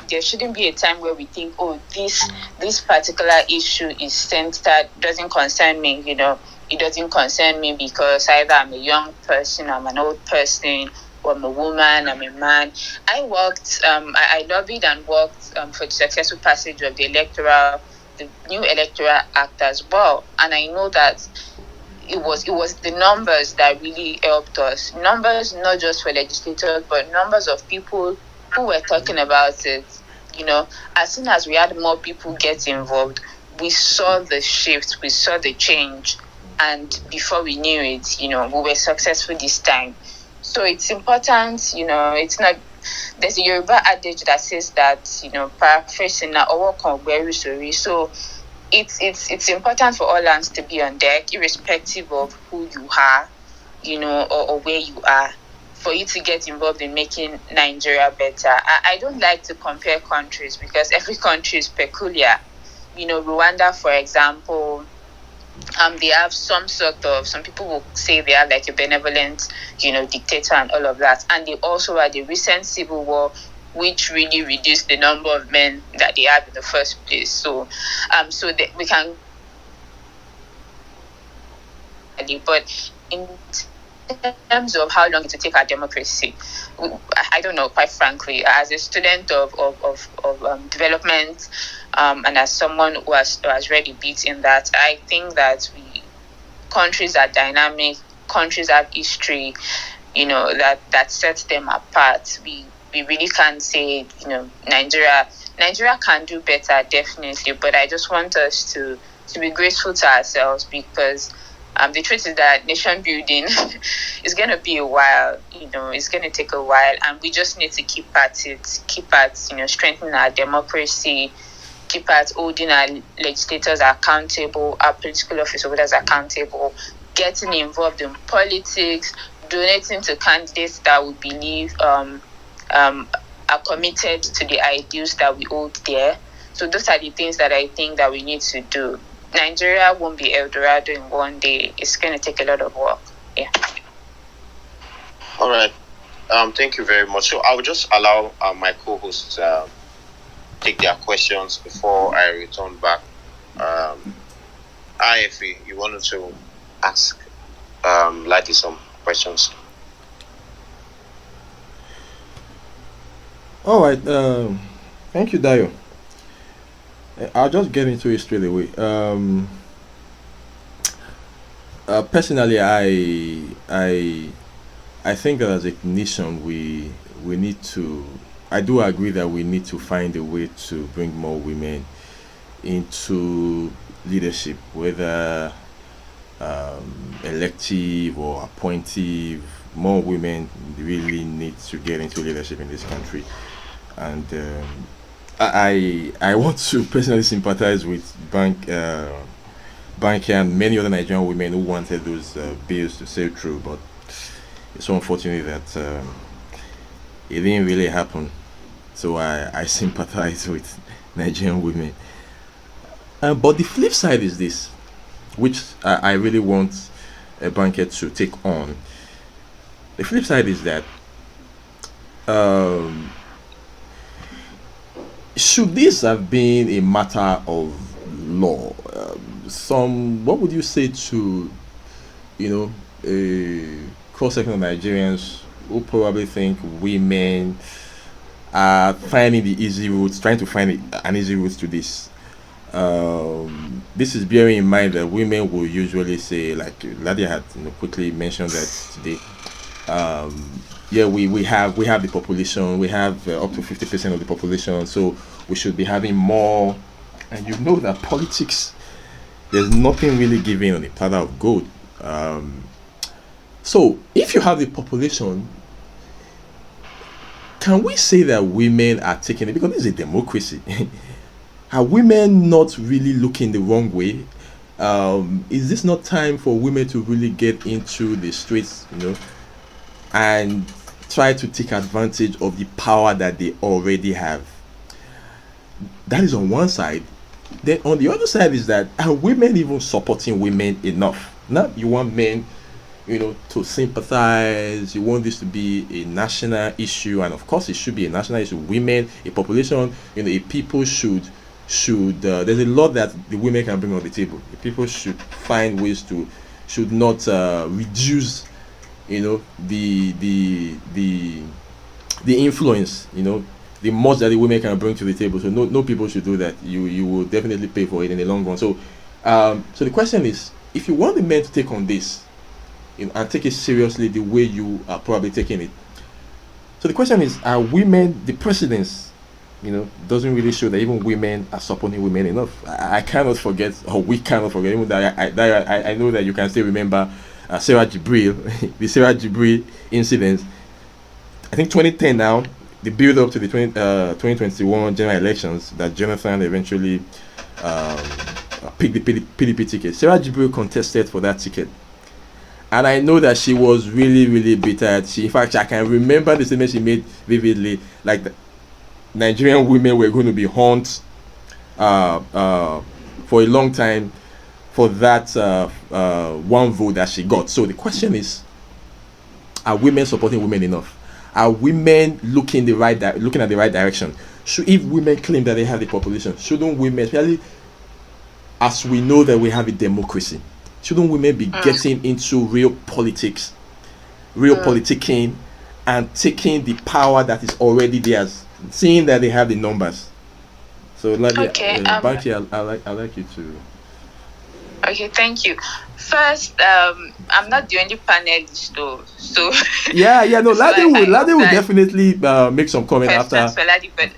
There shouldn't be a time where we think, this particular issue is centered, doesn't concern me. It doesn't concern me because either I'm a young person, I'm an old person, or I'm a woman, I'm a man. I worked, I lobbied and worked for the successful passage of the new Electoral Act as well, and I know that it was the numbers that really helped us. Numbers not just for legislators, but numbers of people who were talking about it. As soon as we had more people get involved, we saw the shift, we saw the change, and before we knew it, we were successful this time. So it's important, it's not. There's a Yoruba adage that says that, paraphrasing na owo kan gberu sori. So it's important for all hands to be on deck, irrespective of who you are, or where you are, for you to get involved in making Nigeria better. I don't like to compare countries because every country is peculiar. Rwanda, for example, they have some people will say they have like a benevolent, dictator and all of that. And they also had the recent civil war, which really reduced the number of men that they have in the first place. So, we can. But in terms of how long it will take our democracy, I don't know. Quite frankly, as a student of development, and as someone who has read a bit in that, I think that countries are dynamic. Countries have history, that sets them apart. We really can't say, Nigeria can do better, definitely. But I just want us to be grateful to ourselves, because the truth is that nation building is going to be a while. It's going to take a while, and we just need to keep at it, strengthening our democracy, keep at holding our legislators accountable, our political office holders accountable, getting involved in politics, donating to candidates that we believe are committed to the ideals that we hold dear. So those are the things that I think that we need to do. Nigeria won't be El Dorado in one day. It's going to take a lot of work. Yeah. All right. Thank you very much. So I will just allow my co-hosts take their questions before I return back. Ify, you wanted to ask Ladi some questions? All right. Thank you, Dayo. I'll just get into it straight away. Personally, I think that as a nation, we need to. I do agree that we need to find a way to bring more women into leadership, whether elective or appointive. More women really need to get into leadership in this country, and I want to personally sympathize with Banke and many other Nigerian women who wanted those bills to sail through, but it's so unfortunate that it didn't really happen. So I sympathize with Nigerian women. But the flip side is this, which I really want a Banke to take on. The flip side is that um, should this have been a matter of law? What would you say to, you know, a cross section of Nigerians who probably think women are finding the easy routes, trying to find an easy route to this? This is bearing in mind that women will usually say, like Ladia had quickly mentioned that today. Yeah, we have the population. We have up to 50% of the population, so we should be having more. And you know that politics, there's nothing really given on a platter of gold. So if you have the population, can we say that women are taking it, because this is a democracy? Are women not really looking the wrong way? Is this not time for women to really get into the streets, and try to take advantage of the power that they already have? That is on one side. Then on the other side is that, are women even supporting women enough? Now you want men, to sympathize. You want this to be a national issue, and of course it should be a national issue. Women, a population, a people should. There's a lot that the women can bring on the table. The people should find ways to, should not reduce, the influence, the most that the women can bring to the table. So no people should do that. You will definitely pay for it in the long run. So so the question is, if you want the men to take on this, and take it seriously the way you are probably taking it. So the question is, are women, the precedence, doesn't really show that even women are supporting women enough. I cannot forget, or we cannot forget, even that I know that you can still remember Sarah Jibril, the Sarah Jibril incident. I think 2010 now, the build up to the 2021 general elections, that Jonathan eventually picked the PDP ticket. Sarah Jibril contested for that ticket. And I know that she was really, really bitter. In fact, I can remember the statement she made vividly, like Nigerian women were going to be haunted for a long time for that one vote that she got. So the question is, are women supporting women enough? Are women looking at the right direction? If women claim that they have the population, shouldn't women, especially as we know that we have a democracy, shouldn't women be getting into real politics, real politicking, and taking the power that is already theirs, seeing that they have the numbers? So, Banke, I like you to. Okay, thank you. First, I'm not the only panelist, though. So no, Ladi will definitely make some comment after. For Ladi, but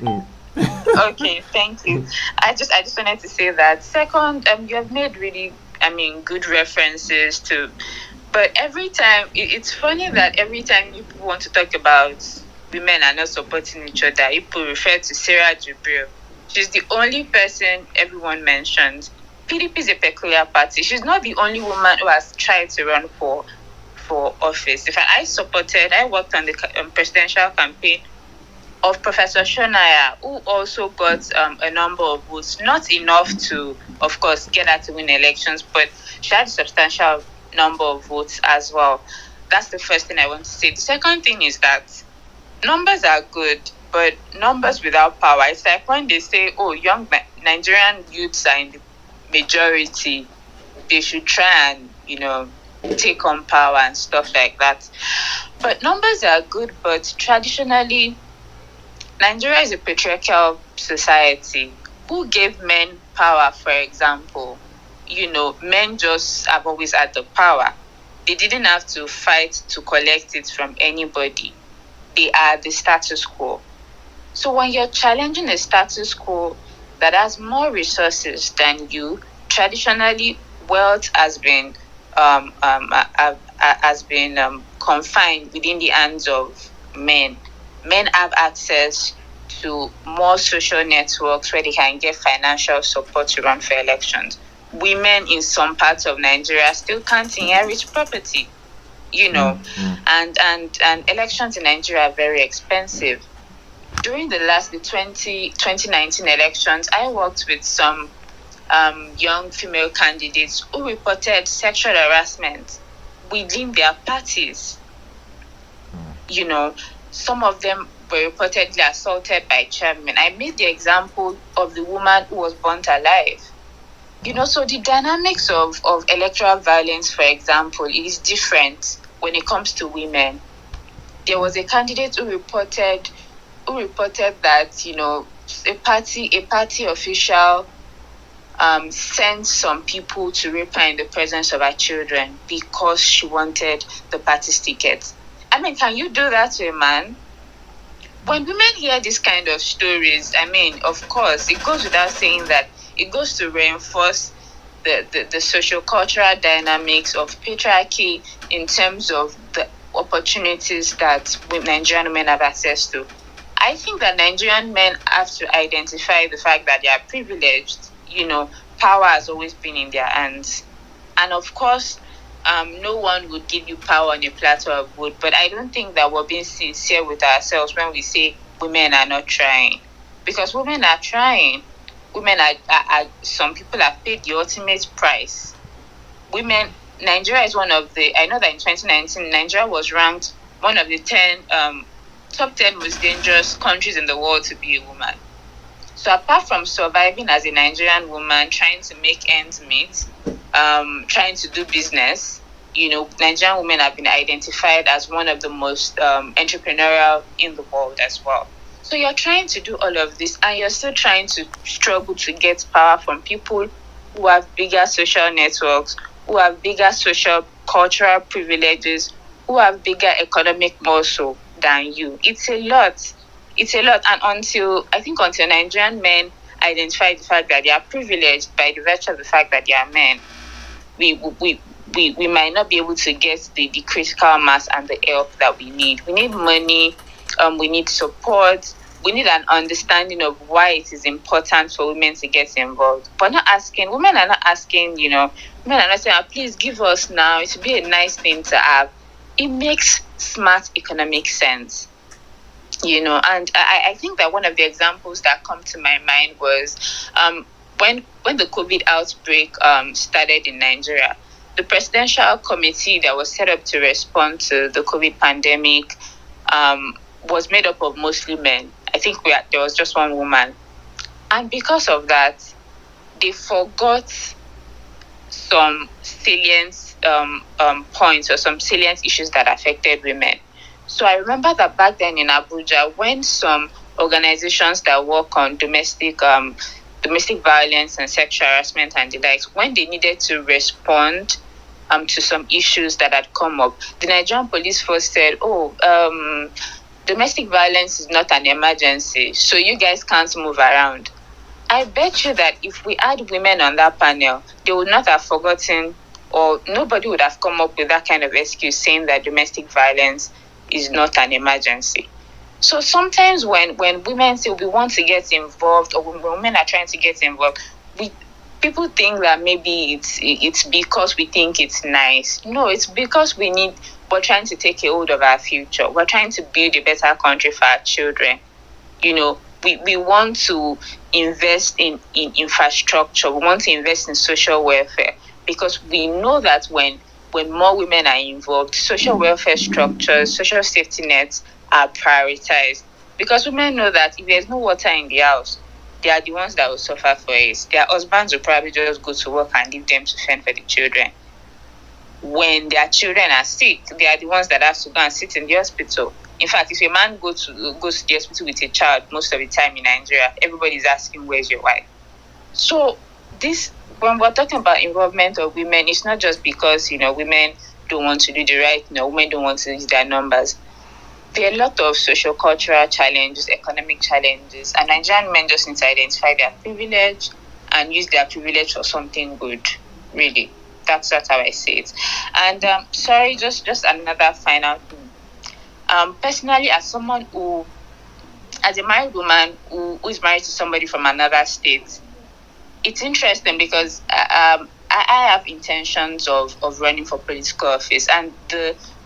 okay, thank you. I just wanted to say that. Second, you have made really, good references to, but every time it's funny that every time people want to talk about women are not supporting each other, people refer to Sarah Jibril. She's the only person everyone mentions. PDP is a peculiar party. She's not the only woman who has tried to run for office. In fact, I worked on the presidential campaign of Professor Shonaya, who also got a number of votes, not enough to, of course, get her to win elections, but she had a substantial number of votes as well. That's the first thing I want to say. The second thing is that numbers are good, but numbers without power. It's like when they say, oh, young Nigerian youths are in the majority, they should try and, take on power and stuff like that. But numbers are good, but traditionally, Nigeria is a patriarchal society. Who gave men power, for example? Men just have always had the power. They didn't have to fight to collect it from anybody. They are the status quo. So when you're challenging a status quo that has more resources than you, traditionally wealth has been confined within the hands of men. Men have access to more social networks where they can get financial support to run for elections. Women in some parts of Nigeria still can't inherit property, and elections in Nigeria are very expensive. During the 2019 elections, I worked with some young female candidates who reported sexual harassment within their parties. Some of them were reportedly assaulted by chairmen. I made the example of the woman who was burnt alive. So the dynamics of electoral violence, for example, is different when it comes to women. There was a candidate who reported that, a party official sent some people to rape her in the presence of her children because she wanted the party's ticket. I mean, can you do that to a man? When women hear this kind of stories, of course, it goes without saying that it goes to reinforce the socio-cultural dynamics of patriarchy in terms of the opportunities that Nigerian women have access to. I think that Nigerian men have to identify the fact that they are privileged. Power has always been in their hands. And of course, no one would give you power on a platter of wood. But I don't think that we're being sincere with ourselves when we say women are not trying. Because women are trying. Women are some people have paid the ultimate price. Nigeria is one of the, I know that in 2019, Nigeria was ranked one of the top 10 most dangerous countries in the world to be a woman. So apart from surviving as a Nigerian woman, trying to make ends meet, trying to do business, Nigerian women have been identified as one of the most entrepreneurial in the world as well. So you're trying to do all of this and you're still trying to struggle to get power from people who have bigger social networks, who have bigger social cultural privileges, who have bigger economic muscle than you. It's a lot. And until Nigerian men identify the fact that they are privileged by the virtue of the fact that they are men, we might not be able to get the critical mass and the help that we need. We need money, we need support, we need an understanding of why it is important for women to get involved. But women are not asking, women are not saying, please give us now, it would be a nice thing to have. It makes smart economic sense. And I think that one of the examples that come to my mind was when the COVID outbreak started in Nigeria, the presidential committee that was set up to respond to the COVID pandemic was made up of mostly men. I think there was just one woman. And because of that, they forgot some salient points or some salient issues that affected women. So I remember that back then in Abuja, when some organizations that work on domestic violence and sexual harassment and the likes, when they needed to respond to some issues that had come up, the Nigerian police force said, domestic violence is not an emergency, so you guys can't move around. I bet you that if we had women on that panel, they would not have forgotten, or nobody would have come up with that kind of excuse saying that domestic violence is not an emergency. So sometimes when women say we want to get involved, or when women are trying to get involved, people think that maybe it's because we think it's nice. No, it's because we're trying to take a hold of our future. We're trying to build a better country for our children. we want to invest in infrastructure. We want to invest in social welfare, because we know that when more women are involved, social welfare structures, social safety nets are prioritized. Because women know that if there's no water in the house, they are the ones that will suffer for it. Their husbands will probably just go to work and leave them to fend for the children. When their children are sick, they are the ones that have to go and sit in the hospital. In fact, if a man goes to the hospital with a child, most of the time in Nigeria, everybody's asking, "Where's your wife?" So when we're talking about involvement of women, it's not just because women don't want to do the right. Women don't want to use their numbers. There are a lot of social cultural challenges, economic challenges, and Nigerian men just need to identify their privilege and use their privilege for something good. Really, that's how I see it. And sorry, just another final thing. Personally, as a married woman who is married to somebody from another state, it's interesting because I have intentions of running for political office, and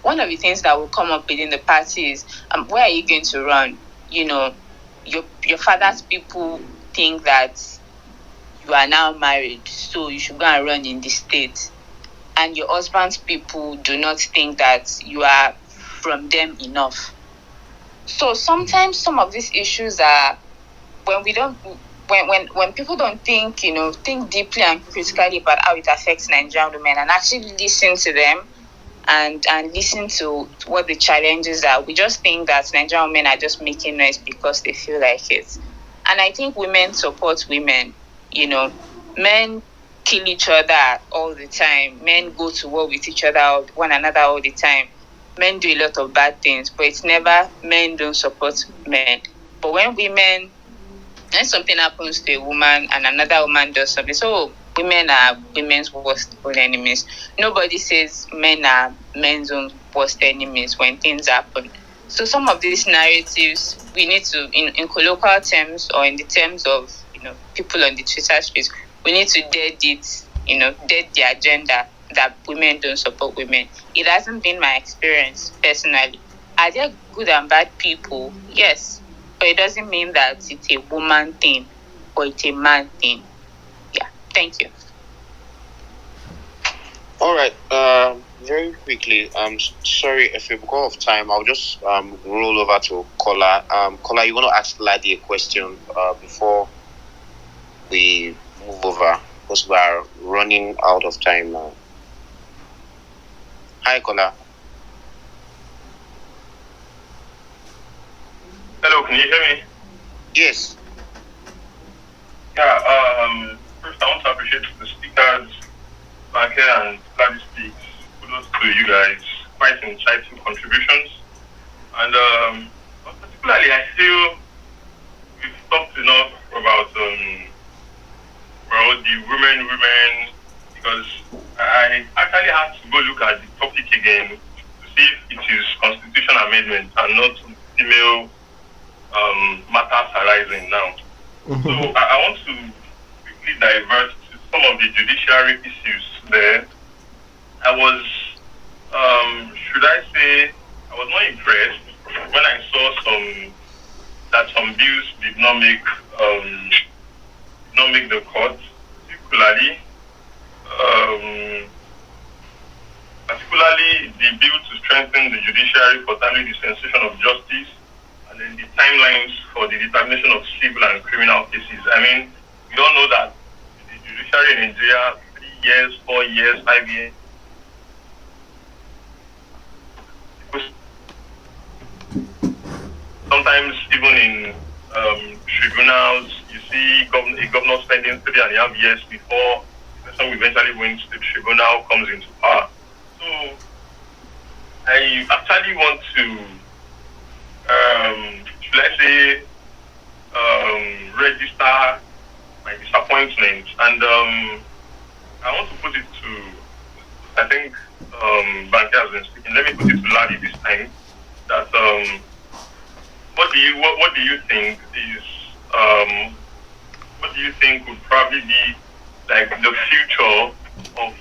one of the things that will come up within the party is, where are you going to run? Your father's people think that you are now married, so you should go and run in the state, and your husband's people do not think that you are from them enough. So sometimes some of these issues are when people don't think deeply and critically about how it affects Nigerian women, and actually listen to them and listen to what the challenges are. We just think that Nigerian women are just making noise because they feel like it. And I think women support women. Men kill each other all the time. Men go to war with one another all the time. Men do a lot of bad things, but it's never men don't support men. But when something happens to a woman and another woman does something, so women are women's worst enemies. Nobody says men are men's own worst enemies when things happen. So some of these narratives, we need to, in colloquial terms or in the terms of people on the Twitter space, we need to dead the agenda that women don't support women. It hasn't been my experience personally. Are there good and bad people? Yes. But it doesn't mean that it's a woman thing or it's a man thing. Yeah, thank you. All right. Very quickly. Sorry if because of time, I'll just roll over to Kola. Kola, you want to ask Ladi a question before we move over, because we are running out of time now. Hi, Kola. Hello, can you hear me? Yes. Yeah, first I want to appreciate the speakers, Banke and Oladipupo. Kudos to you guys. Quite insightful contributions. And particularly, I feel we've talked enough about the women, because I actually had to go look at the topic again to see if it is constitutional amendment and not female matters arising now. So I want to quickly divert to some of the judiciary issues there. I was not impressed when I saw that some bills did not make the court, particularly the bill to strengthen the judiciary for timely dispensation of justice, and then the timelines for the determination of civil and criminal cases. I mean, we all know that the judiciary in Nigeria, 3 years, 4 years, 5 years. Sometimes even in tribunals, you see a governor spending 3.5 years before the person who eventually wins the tribunal comes into power. So I actually want to, register my disappointment, and I want to put it to, I think Banke has been speaking. Let me put it to Ladi this time. That what do you think is what do you think would probably be like the future of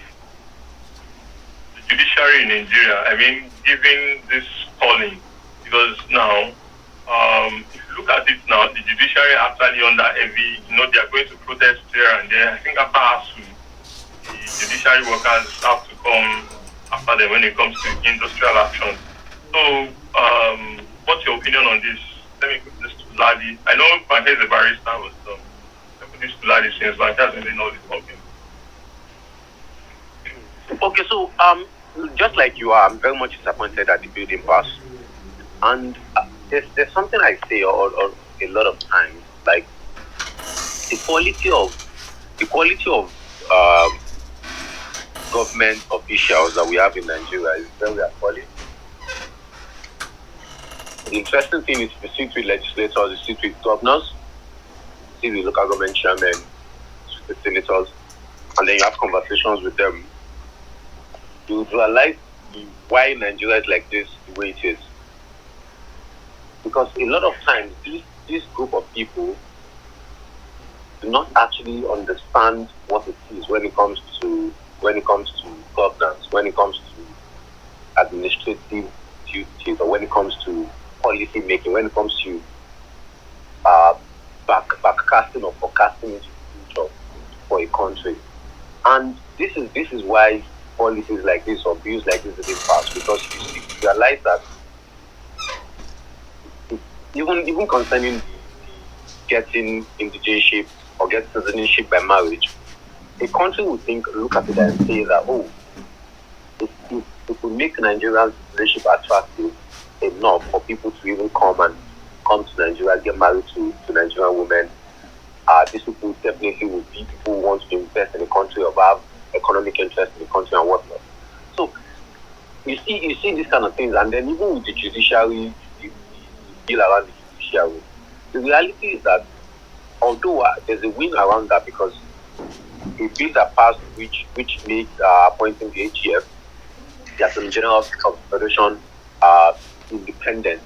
the judiciary in Nigeria? I mean, given this calling, because now if you look at it now, under heavy. They are going to protest here and there. I think after ASU, the judiciary workers have to come after them when it comes to industrial action. So, what's your opinion on this? Let me put this to Ladi. I know Banke is a barrister, but let me put this to Ladi since Banke hasn't been all this talking. Okay, so just like you are, I'm very much disappointed at the building pass. And there's something I say or a lot of times, like the quality of government officials that we have in Nigeria is very appalling. The interesting thing is to sit with legislators, to sit with governors, sit with local government chairmen, with senators, and then you have conversations with them. You would realize why Nigeria is like this, the way it is. Because a lot of times, this group of people do not actually understand what it is when it comes to governance, when it comes to administrative duties, or when it comes to policy making, when it comes to backcasting or forecasting into the future for a country. And this is why policies like this or bills like this didn't pass, because you realize that even concerning getting indigenship or get citizenship by marriage, a country would look at it and say that, if we make Nigerian citizenship attractive enough for people to even come to Nigeria, get married to Nigerian women, these people definitely would be people who want to invest in the country or have economic interest in the country and whatnot. So you see these kind of things, and then even with the judiciary, the bill around the judiciary, the reality is that although there's a win around that, because a bill that passed which makes appointing the AGF, the Attorney General of the Federation, independent,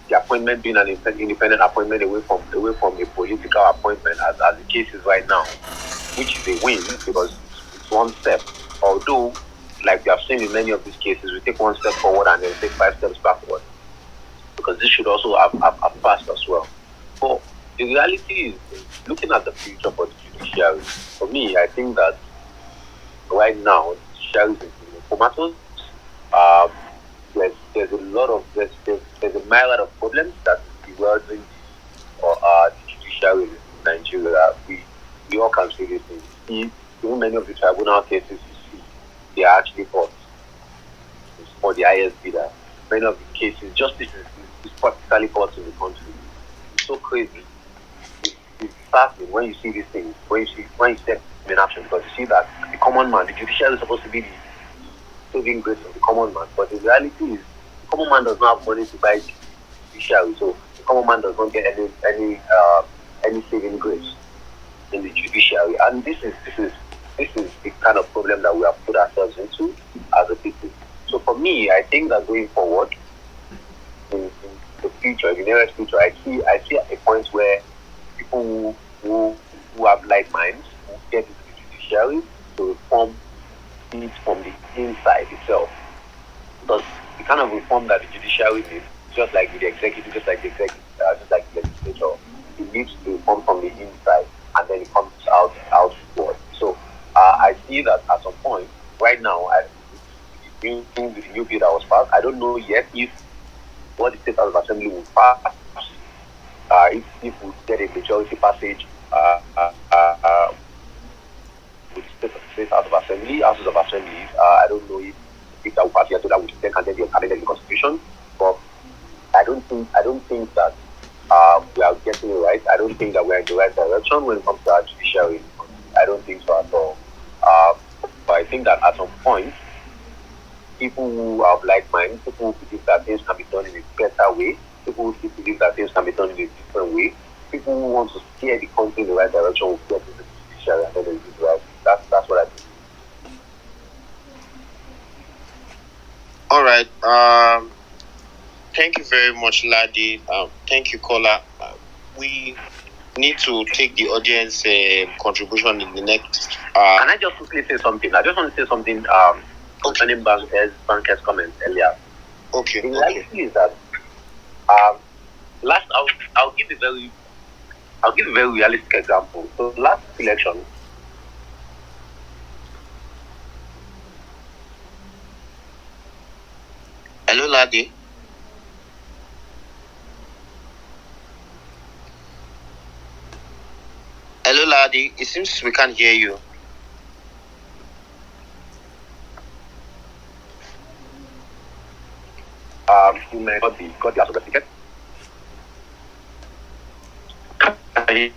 the appointment being an independent appointment away from a political appointment, as the case is right now, which is a win because it's one step. Although, like we have seen in many of these cases, we take one step forward and then take 5 steps backward, because this should also have passed as well. But the reality is, looking at the future for the judiciary, for me, I think that right now, the judiciary is in comatose. There's a lot of there's a myriad of problems that bewildering the judiciary in Nigeria. We all can see this thing. See, even many of the tribunal cases you see, they are actually fought for the highest bidder. Many of the cases, justice is practically fought in the country. It's so crazy. It's fascinating when you see these things, when you step in action, because you see that the common man, the judiciary is supposed to be the saving grace of the common man, but the reality is the common man does not have money to buy the judiciary, so the common man does not get any saving grace in the judiciary, and this is the kind of problem that we have put ourselves into as a people. So for me, I think that going forward in the future, in the nearest future, I see a point where people who have like minds will get into the judiciary to reform it from the inside itself. Because the kind of reform that the judiciary needs, just like the executive, just like the legislature, it needs to reform from the inside, and then it comes outward. So I see that at some point, right now, the new bill that was passed, I don't know yet if what the State House of Assembly will pass, if we get a majority passage with State House of Assembly, Houses of Assemblies. I don't know if that will pass yet, so that would then can then be amended in the Constitution. But I don't think that we are getting it right. I don't think that we are in the right direction when it comes to our judiciary. I don't think so at all. But I think that at some point, people who have like mind, people who believe that things can be done in a better way, people who believe that things can be done in a different way, people who want to steer the country in the right direction will get into the judiciary and then they do the right. That's what I think. All right. Thank you very much, Ladi. Thank you, Kola. We need to take the audience contribution in the next. Can I just quickly say something? I just want to say something concerning Banke's comments earlier. Okay. The reality is that I'll give a very I'll give a very realistic example. So last election, Hello, Ladi. Hello, Ladi. It seems we can't hear you. women got the House of Rep ticket. Can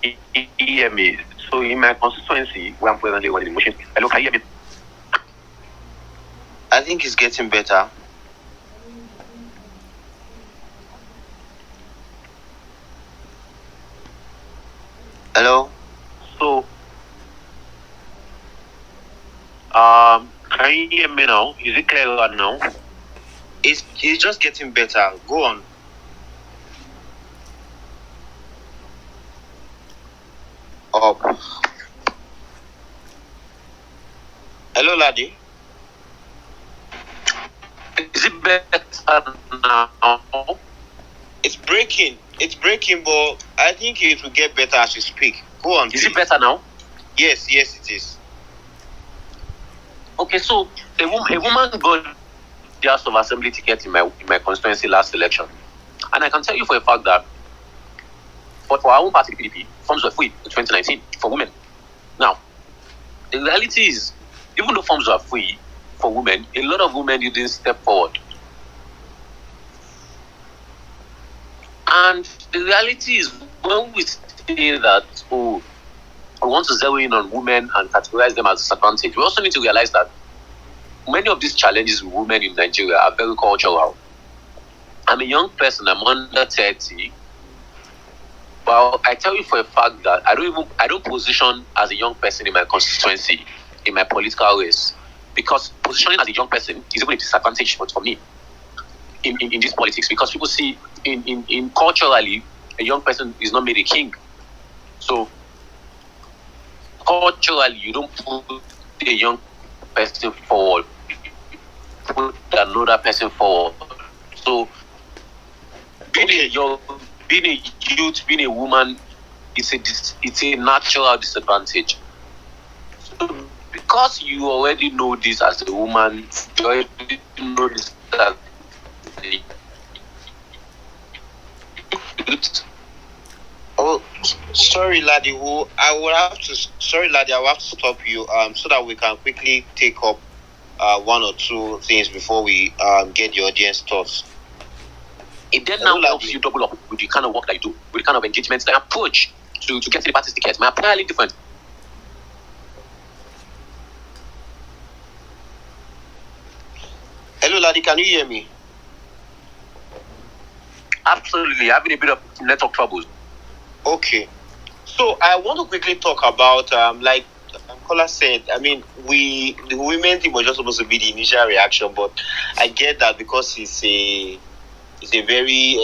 you hear me? So in my constituency, where I'm presently running the motion, hello, can you hear me? I think it's getting better. Hello? So, can you hear me now? Is it clearer now? It's just getting better. Go on. Up. Hello, Ladi. Is it better now? It's breaking, but I think it will get better as you speak. Go on. Is it better now? Yes, it is. Okay, so a woman got the House of Assembly ticket in my constituency last election, and I can tell you for a fact that for our own party, PDP, forms were free in 2019 for women. Now, the reality is, even though forms were free for women, a lot of women didn't step forward. And the reality is, when we say that, we want to zero in on women and categorize them as disadvantaged, we also need to realize that many of these challenges with women in Nigeria are very cultural. I'm a young person, I'm under 30. Well, I tell you for a fact that I don't position as a young person in my constituency, in my political race, because positioning as a young person is even a disadvantage for me in this politics, because people see in culturally a young person is not made a king. So culturally, you don't put a young person forward, you put another person forward. So being a youth, being a woman, it's a natural disadvantage. So because you already know this as a woman, you already know this as a youth. Oh, sorry, Ladi. I will have to stop you so that we can quickly take up one or two things before we get the audience thoughts. It then now helps you double up with the kind of work that you do, with the kind of engagements, the approach to get to the party's tickets. My entirely different. Hello, Ladi, can you hear me? Absolutely, having a bit of network troubles. Okay. So I want to quickly talk about, like Kola said, I mean, the women thing was just supposed to be the initial reaction, but I get that because it's a very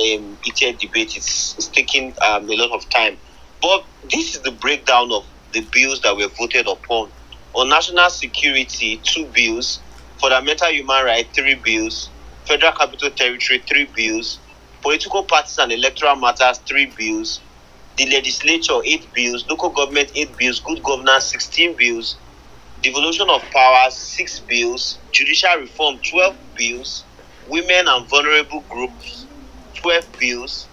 heated debate. It's taking a lot of time. But this is the breakdown of the bills that were voted upon. On national security, 2 bills. Fundamental human rights, 3 bills. Federal Capital Territory, 3 bills. Political parties and electoral matters, 3 bills. The legislature, 8 bills. Local government, 8 bills. Good governance, 16 bills. Devolution of powers, 6 bills. Judicial reform, 12 bills. Women and vulnerable groups, 12 bills.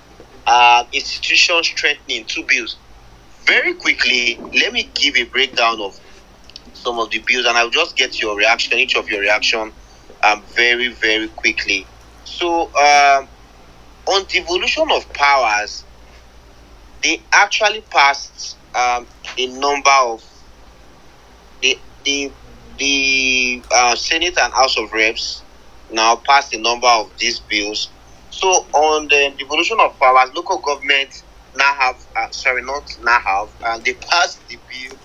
Institution strengthening, 2 bills. Very quickly, let me give a breakdown of some of the bills, and I'll just get your reaction, each of your reaction, very, very quickly. So, on devolution of powers, they actually passed a number of the Senate and House of Reps now passed a number of these bills. So on the devolution of powers, local government now have, they passed the bill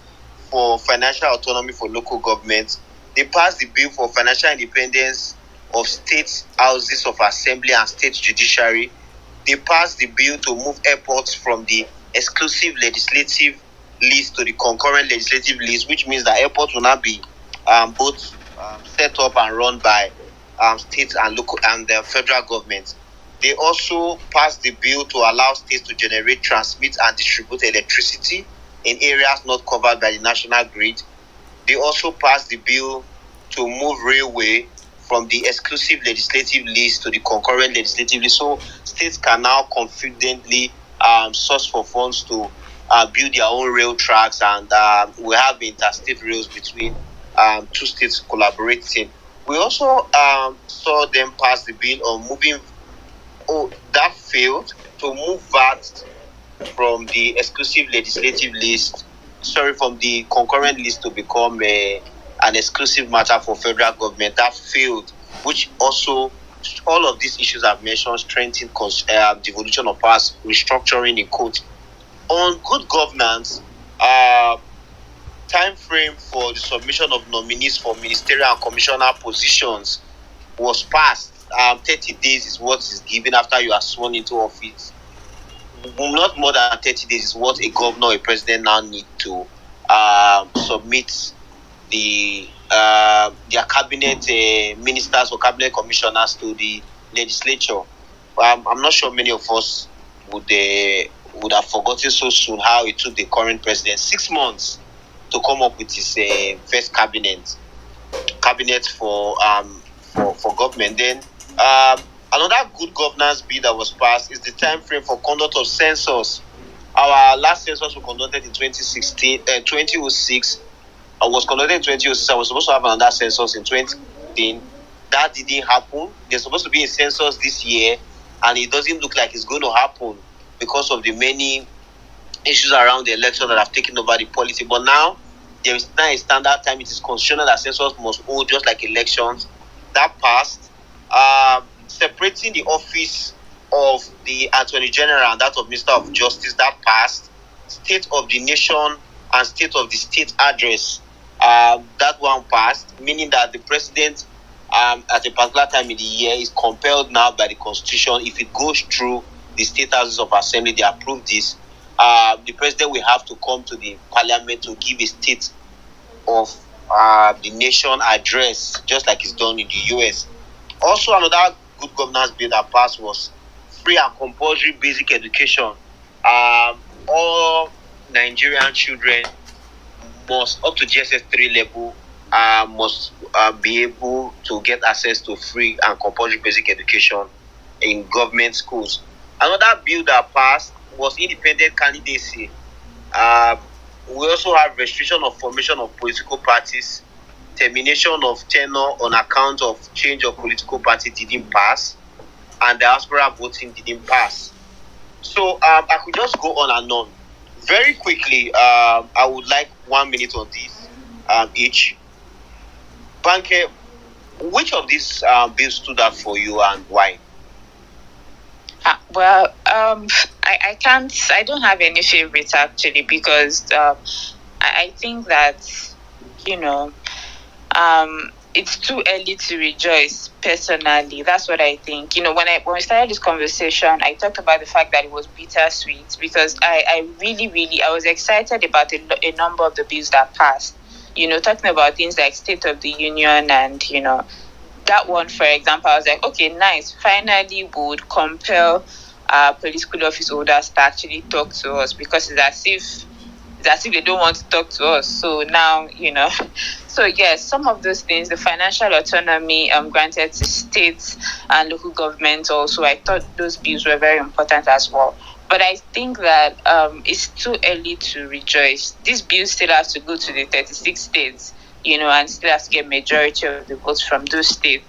for financial autonomy for local governments. They passed the bill for financial independence of state houses of assembly and state judiciary. They passed the bill to move airports from the exclusive legislative list to the concurrent legislative list, which means that airports will now be both set up and run by state and local and the federal government. They also passed the bill to allow states to generate, transmit, and distribute electricity in areas not covered by the national grid. They also passed the bill to move railway from the exclusive legislative list to the concurrent legislative list, so states can now confidently source for funds to build their own rail tracks, and we have interstate rails between two states collaborating. We also saw them pass the bill on moving. Oh, that failed, to move VAT from the exclusive legislative list, from the concurrent list to become an exclusive matter for federal government. That failed, which also, all of these issues I've mentioned, strengthened devolution of powers, restructuring in court. On good governance, time frame for the submission of nominees for ministerial and commissioner positions was passed. 30 days is what is given after you are sworn into office. Not more than 30 days is what a governor or a president now need to submit their cabinet ministers or cabinet commissioners to the legislature. I'm not sure many of us would have forgotten so soon how it took the current president 6 months to come up with his first cabinet for government. Then another good governance bill that was passed is the time frame for conduct of census. Our last census was conducted in 2006. Was conducted in 2006. I was supposed to have another census in 2015. That didn't happen. There's supposed to be a census this year, and it doesn't look like it's going to happen because of the many issues around the election that have taken over the policy. But now, there is now a standard time. It is constitutional that census must hold just like elections. That passed. Separating the office of the Attorney General and that of Minister of Justice, that passed. State of the Nation and State of the State address, that one passed, meaning that the president at a particular time in the year is compelled now by the Constitution, if it goes through the state houses of assembly, they approve this, the president will have to come to the parliament to give a state of the nation address, just like it's done in the US. Also, another good governance bill that passed was free and compulsory basic education. All Nigerian children must, up to GSS3 level, must be able to get access to free and compulsory basic education in government schools. Another bill that passed was independent candidacy. We also have restriction of formation of political parties. Termination of tenure on account of change of political party didn't pass, and diaspora voting didn't pass. So I could just go on and on. Very quickly, I would like 1 minute on this each. Banke, which of these bills stood out for you and why? I can't. I don't have any favorites actually, because I think that, you know, it's too early to rejoice. Personally, that's what I think. You know, when we started this conversation, I talked about the fact that it was bittersweet, because I really I was excited about a number of the bills that passed. You know, talking about things like State of the Union, and you know, that one, for example, I was like, okay, nice. Finally, would compel political office holders to actually talk to us, because it's as if they don't want to talk to us. So now, you know, so yes, some of those things, the financial autonomy granted to states and local governments also, I thought those bills were very important as well. But I think that it's too early to rejoice. These bills still have to go to the 36 states, you know, and still have to get majority of the votes from those states.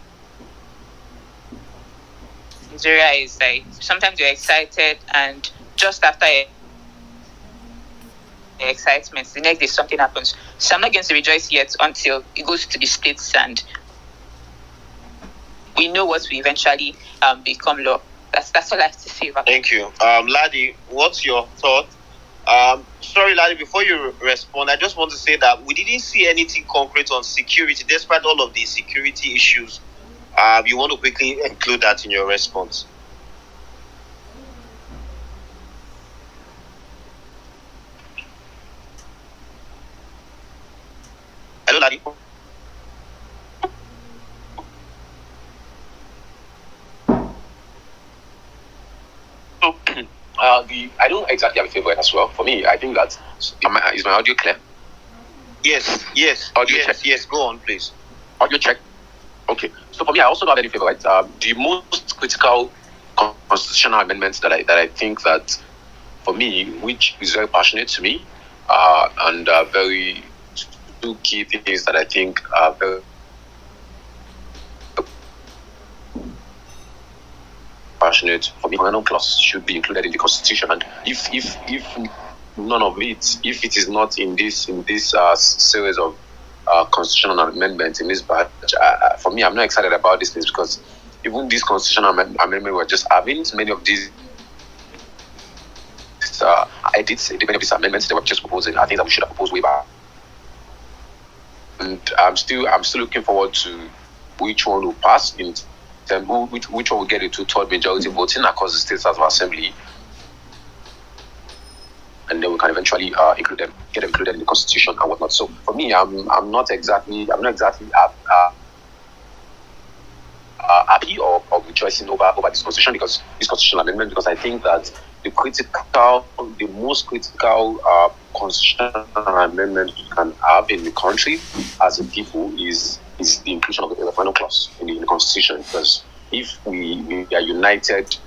Nigeria is like, sometimes you're excited, and just after excitement, the next day something happens. So I'm not going to rejoice yet until it goes to the states and we know what will eventually become law. That's all I have to say about Thank you. Ladi, what's your thought? Sorry, Ladi, before you respond, I just want to say that we didn't see anything concrete on security, despite all of the security issues. You want to quickly include that in your response? Hello, Ladi. I don't exactly have a favorite as well. For me, I think that is my audio clear? Yes. Audio yes. check. Yes. Go on, please. Audio check. Okay. So for me, I also don't have any favorite. The most critical constitutional amendments that I think that for me, which is very passionate to me, and very two key things that I think are very passionate for me. Final clause should be included in the constitution, and if none of it, if it is not in this series of constitutional amendments in this batch, for me, I'm not excited about these things, because even this constitutional amendment we're just having, many of these edits, many of these amendments they were just proposing, I think that we should have proposed way back. And I'm still looking forward to which one will pass in terms, which one will get a 2/3 majority voting across the states as of assembly, and then we can eventually get them included in the constitution and whatnot. So for me, I'm not exactly happy or rejoicing over this constitution, because this constitutional amendment, because I think that the most critical constitutional amendment we can have in the country as a people is the inclusion of the final clause in the constitution. Because if we are united,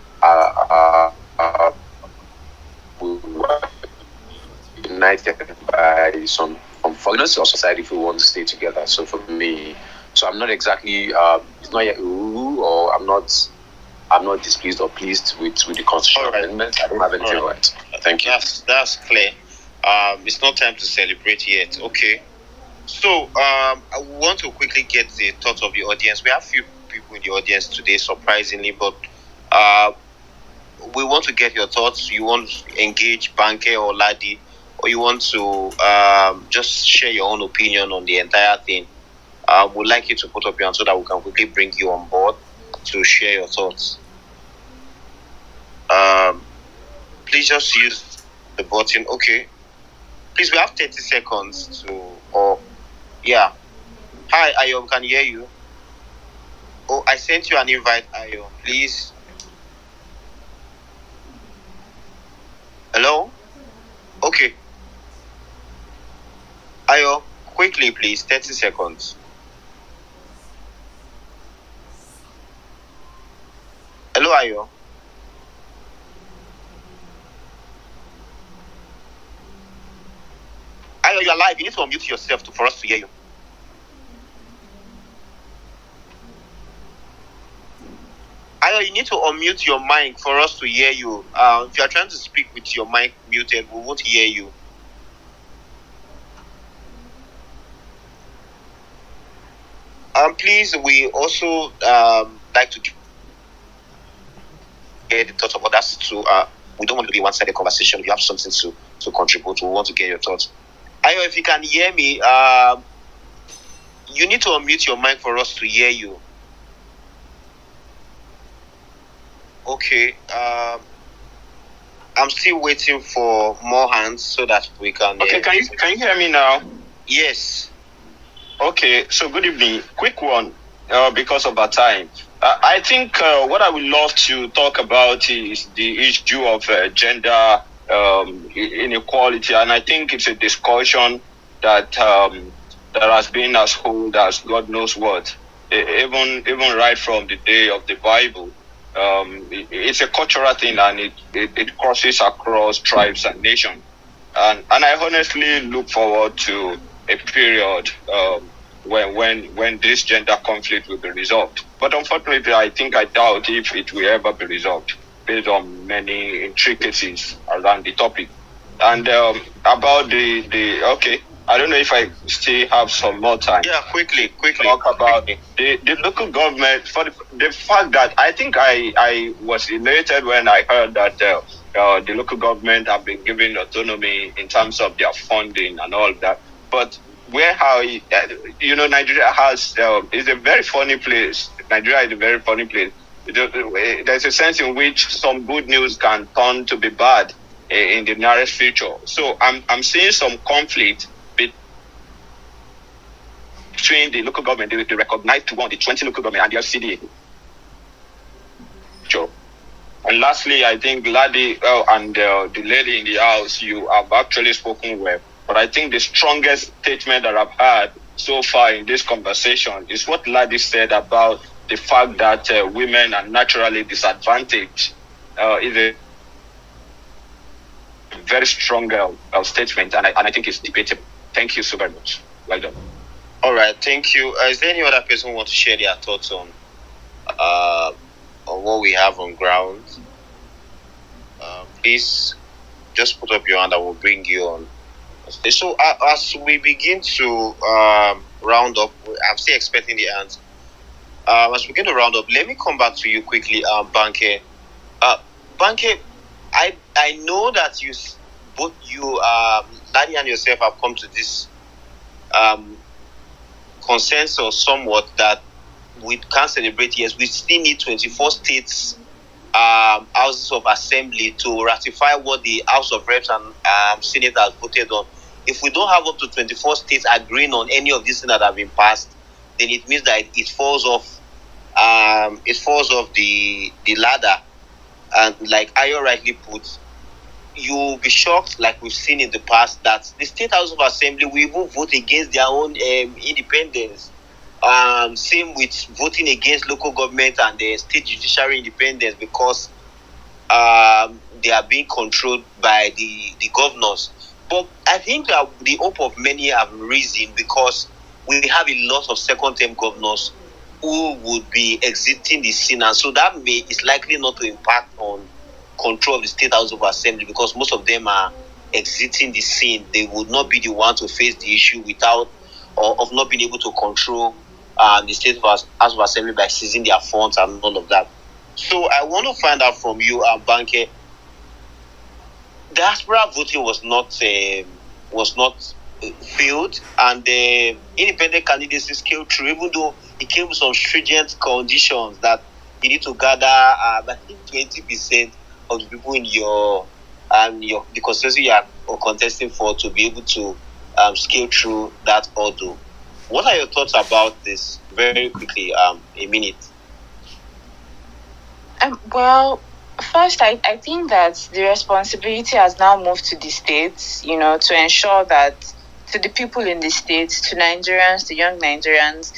united by some foreigners or society, if we want to stay together. So for me, I'm not exactly it's not yet or I'm not displeased or pleased with the constitutional amendment. I don't have anything right. Thank you. That's clear. It's not time to celebrate yet. Okay. So I want to quickly get the thoughts of the audience. We have few people in the audience today, surprisingly, but we want to get your thoughts. You want to engage Banke or Ladi, or you want to just share your own opinion on the entire thing. We'd like you to put up your hand so that we can quickly bring you on board to share your thoughts. Please just use the button. Okay. Please, we have 30 seconds yeah. Hi, Ayo, can hear you. Oh, I sent you an invite, Ayo. Please. Hello? Okay. Ayo, quickly, please. 30 seconds. Hello, Ayo. Ayo, you're live. You need to unmute yourself for us to hear you. Ayo, you need to unmute your mic for us to hear you. If you are trying to speak with your mic muted, we won't hear you. Please, we also like to get the thoughts of others too. We don't want to be a one-sided conversation. If you have something to contribute, we want to get your thoughts. Ayo, if you can hear me, you need to unmute your mic for us to hear you. Okay. I'm still waiting for more hands so that we can. Okay, can you hear me now? Yes. Okay, so good evening. Quick one, because of our time. I think what I would love to talk about is the issue of gender inequality, and I think it's a discussion that has been as old as God knows what, even right from the day of the Bible. It's a cultural thing, and it crosses across tribes and nations. And I honestly look forward to a period when this gender conflict will be resolved. But unfortunately, I doubt if it will ever be resolved, based on many intricacies around the topic. And about okay, I don't know if I still have some more time. Yeah, quickly. Talk about the local government, for the fact that I think I was elated when I heard that the local government have been given autonomy in terms of their funding and all that. But Nigeria is a very funny place. Nigeria is a very funny place. There's a sense in which some good news can turn to be bad in the nearest future. So I'm seeing some conflict between the local government, the recognized one, the 20 local government, and the LCDA. Sure. And And lastly, I think Ladi and the lady in the house, you have actually spoken well. But I think the strongest statement that I've had so far in this conversation is what Ladi said about the fact that women are naturally disadvantaged. Is a very strong statement, and I think it's debatable. Thank you so very much. Well done. All right, thank you. Is there any other person who wants to share their thoughts on what we have on ground? Please just put up your hand. I will bring you on. So as we begin to round up, I'm still expecting the answer. As we begin to round up, let me come back to you quickly, Banke. Banke, I know that both you, Ladi and yourself, have come to this consensus somewhat that we can't celebrate. Yes, we still need 24 states houses of assembly to ratify what the House of Reps and Senate has voted on. If we don't have up to 24 states agreeing on any of these things that have been passed, then it means that it falls off. It falls off the ladder. And like Ayo rightly put, you'll be shocked, like we've seen in the past, that the State House of Assembly will even vote against their own independence. Same with voting against local government and the state judiciary independence, because they are being controlled by the governors. But I think that the hope of many have risen, because we have a lot of second-term governors who would be exiting the scene, and so that is likely not to impact on control of the State House of Assembly, because most of them are exiting the scene. They would not be the one to face the issue without or of not being able to control the State House of Assembly by seizing their funds and all of that. So I want to find out from you, Banke. Diaspora voting was not failed, and the independent candidacy scaled through, even though it came with some stringent conditions that you need to gather I think 20% of the people in the constituency you are contesting for to be able to scale through that ordeal. What are your thoughts about this? Very quickly, a minute. Well, first, I think that the responsibility has now moved to the states, to ensure that to the people in the states, to Nigerians, to young Nigerians.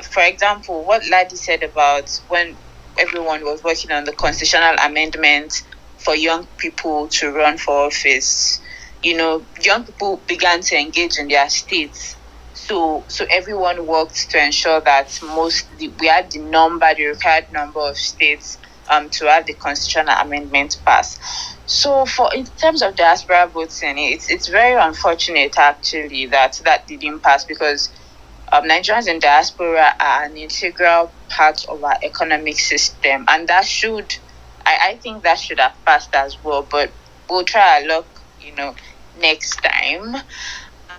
For example, what Ladi said about when everyone was working on the constitutional amendment for young people to run for office, young people began to engage in their states. So everyone worked to ensure that we had the required number of states to have the constitutional amendment passed. So in terms of diaspora voting, it's very unfortunate actually that didn't pass, because Nigerians in diaspora are an integral part of our economic system, and I think that should have passed as well. But we'll try our luck, next time.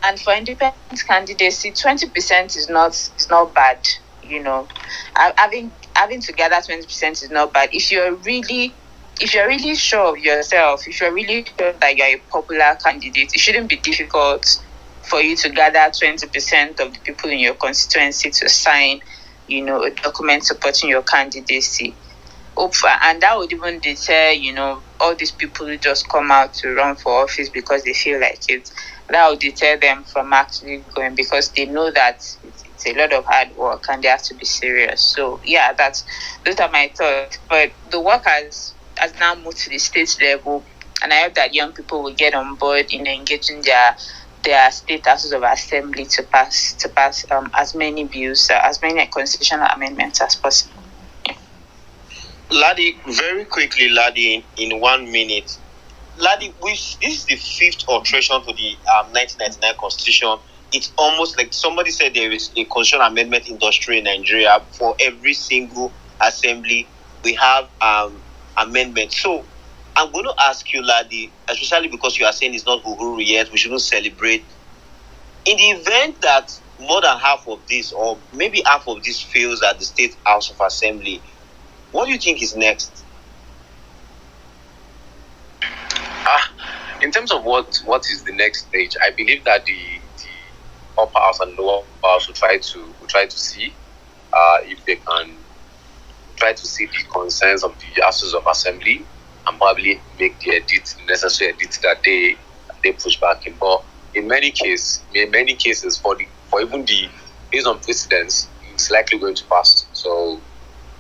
And for independent candidacy, 20% is not bad. Having to gather 20% is not bad. If you're really sure of yourself, if you're really sure that you're a popular candidate, it shouldn't be difficult for you to gather 20% of the people in your constituency to sign, a document supporting your candidacy. And that would even deter, all these people who just come out to run for office because they feel like it. That would deter them from actually going, because they know that it's a lot of hard work and they have to be serious. So yeah, those are my thoughts. But the work has now moved to the state level, and I hope that young people will get on board in engaging their state houses of assembly to pass as many bills, as many constitutional amendments as possible. Ladi, very quickly, Ladi, in 1 minute. Ladi, this is the 5th alteration to the 1999 Constitution. It's almost like somebody said there is a constitutional amendment industry in Nigeria. For every single assembly, we have amendments. So I'm going to ask you, Ladi, especially because you are saying it's not Uhuru yet, we shouldn't celebrate. In the event that more than half of this, or maybe half of this, fails at the State House of Assembly, what do you think is next? In terms of what is the next stage, I believe that the upper house and lower house will try to see if they can try to see the concerns of the Houses of Assembly and probably make the necessary edits that they push back in. But in many cases, for even the based on precedents, it's likely going to pass. So.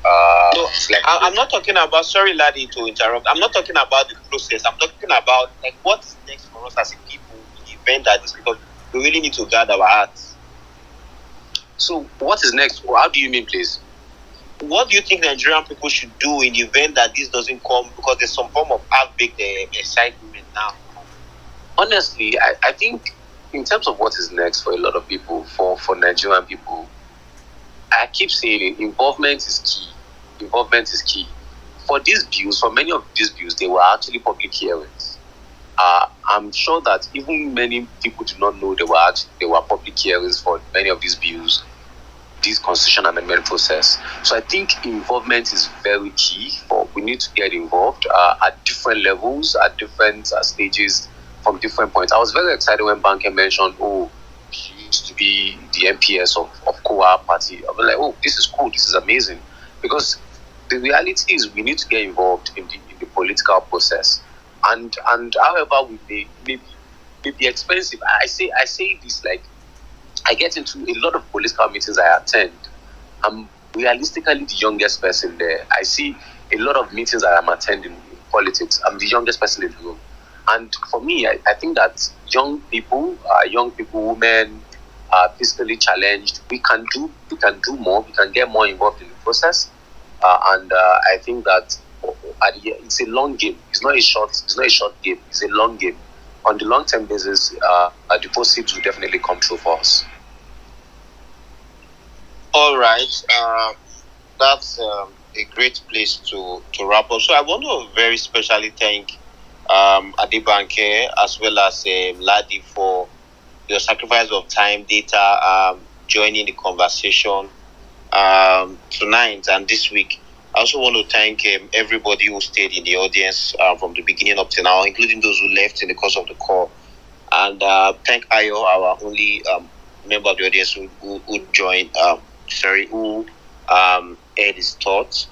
No, I'm not talking about. Sorry, Ladi, to interrupt. I'm not talking about the process. I'm talking about like what's next for us as a people in the event that this, because we really need to guard our hearts. So, what is next? How do you mean, please? What do you think Nigerian people should do in the event that this doesn't come? Because there's some form of half-baked excitement now. Honestly, I think in terms of what is next for a lot of people, for Nigerian people, I keep saying it, involvement is key. Involvement is key. For these bills, for many of these bills, they were actually public hearings. I'm sure that even many people do not know they were public hearings for many of these bills, this constitution amendment process. So I think involvement is very key. We need to get involved at different levels, at different stages, from different points. I was very excited when Banke mentioned, she used to be the MPS of Kowa party. I was like, this is cool, this is amazing. Because the reality is we need to get involved in the political process. And however we may be expensive. I say this like I get into a lot of political meetings I attend. I'm realistically the youngest person there. I see a lot of meetings that I'm attending in politics. I'm the youngest person in the room. And for me, I think that young people, women, fiscally challenged, we can do more. We can get more involved in the process. And I think that it's a long game. It's not a short game. It's a long game. On the long-term basis, the proceeds will definitely come through for us. All right. That's a great place to wrap up. So I want to very specially thank Banke as well as Ladi for your sacrifice of time, data, joining the conversation tonight and this week. I also want to thank everybody who stayed in the audience from the beginning up to now, including those who left in the course of the call. And thank Ayo, our only member of the audience who joined, who aired his thoughts.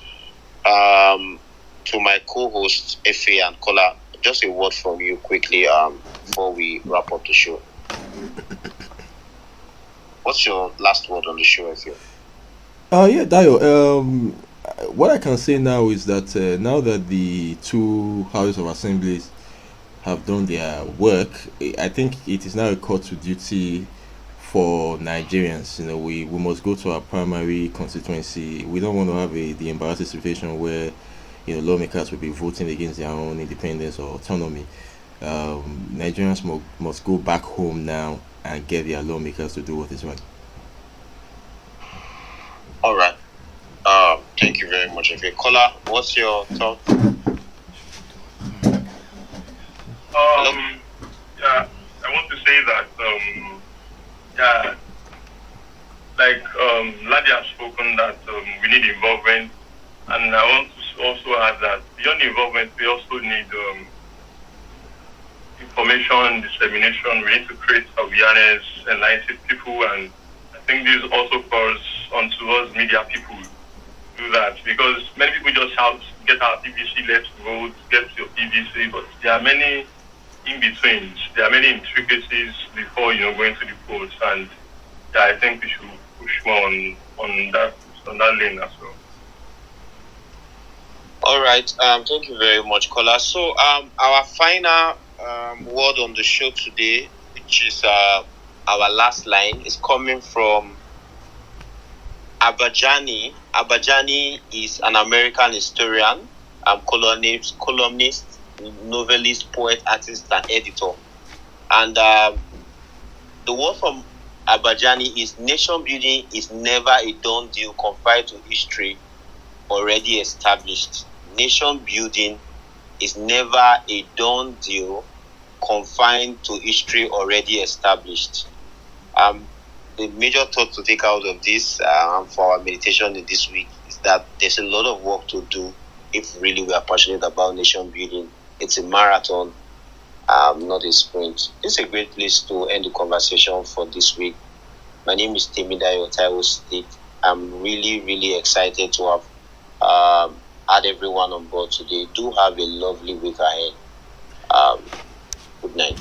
To my co-hosts, Efe and Kola, just a word from you quickly before we wrap up the show. What's your last word on the show, Efe? Yeah, Dayo. What I can say now is that now that the two houses of assemblies have done their work, I think it is now a call to duty for Nigerians. We must go to our primary constituency. We don't want to have the embarrassing situation where lawmakers will be voting against their own independence or autonomy. Nigerians must go back home now and get their lawmakers to do what is right. All right. Thank you very much. Okay, Kola, what's your thought? Yeah, I want to say that Ladi has spoken that we need involvement, and I want to also add that beyond involvement, we also need information dissemination. We need to create awareness, enlighten people, and I think this also calls onto us media people do that, because many people just shout, get our PVC, let's vote, get your PVC, but there are many in-betweens, there are many intricacies before going to the polls, and I think we should push more on that lane as well. All right, thank you very much, Kola. So our final word on the show today, which is our last line, is coming from Abajani. Abajani is an American historian, columnist, novelist, poet, artist, and editor. And the word from Abajani is: nation building is never a done deal confined to history already established. Nation building is never a done deal confined to history already established. The major thought to take out of this for our meditation in this week is that there's a lot of work to do if really we are passionate about nation building. It's a marathon, not a sprint. It's a great place to end the conversation for this week. My name is Taiwo-Sidiq. I'm really, really excited to have had everyone on board today. Do have a lovely week ahead. Good night.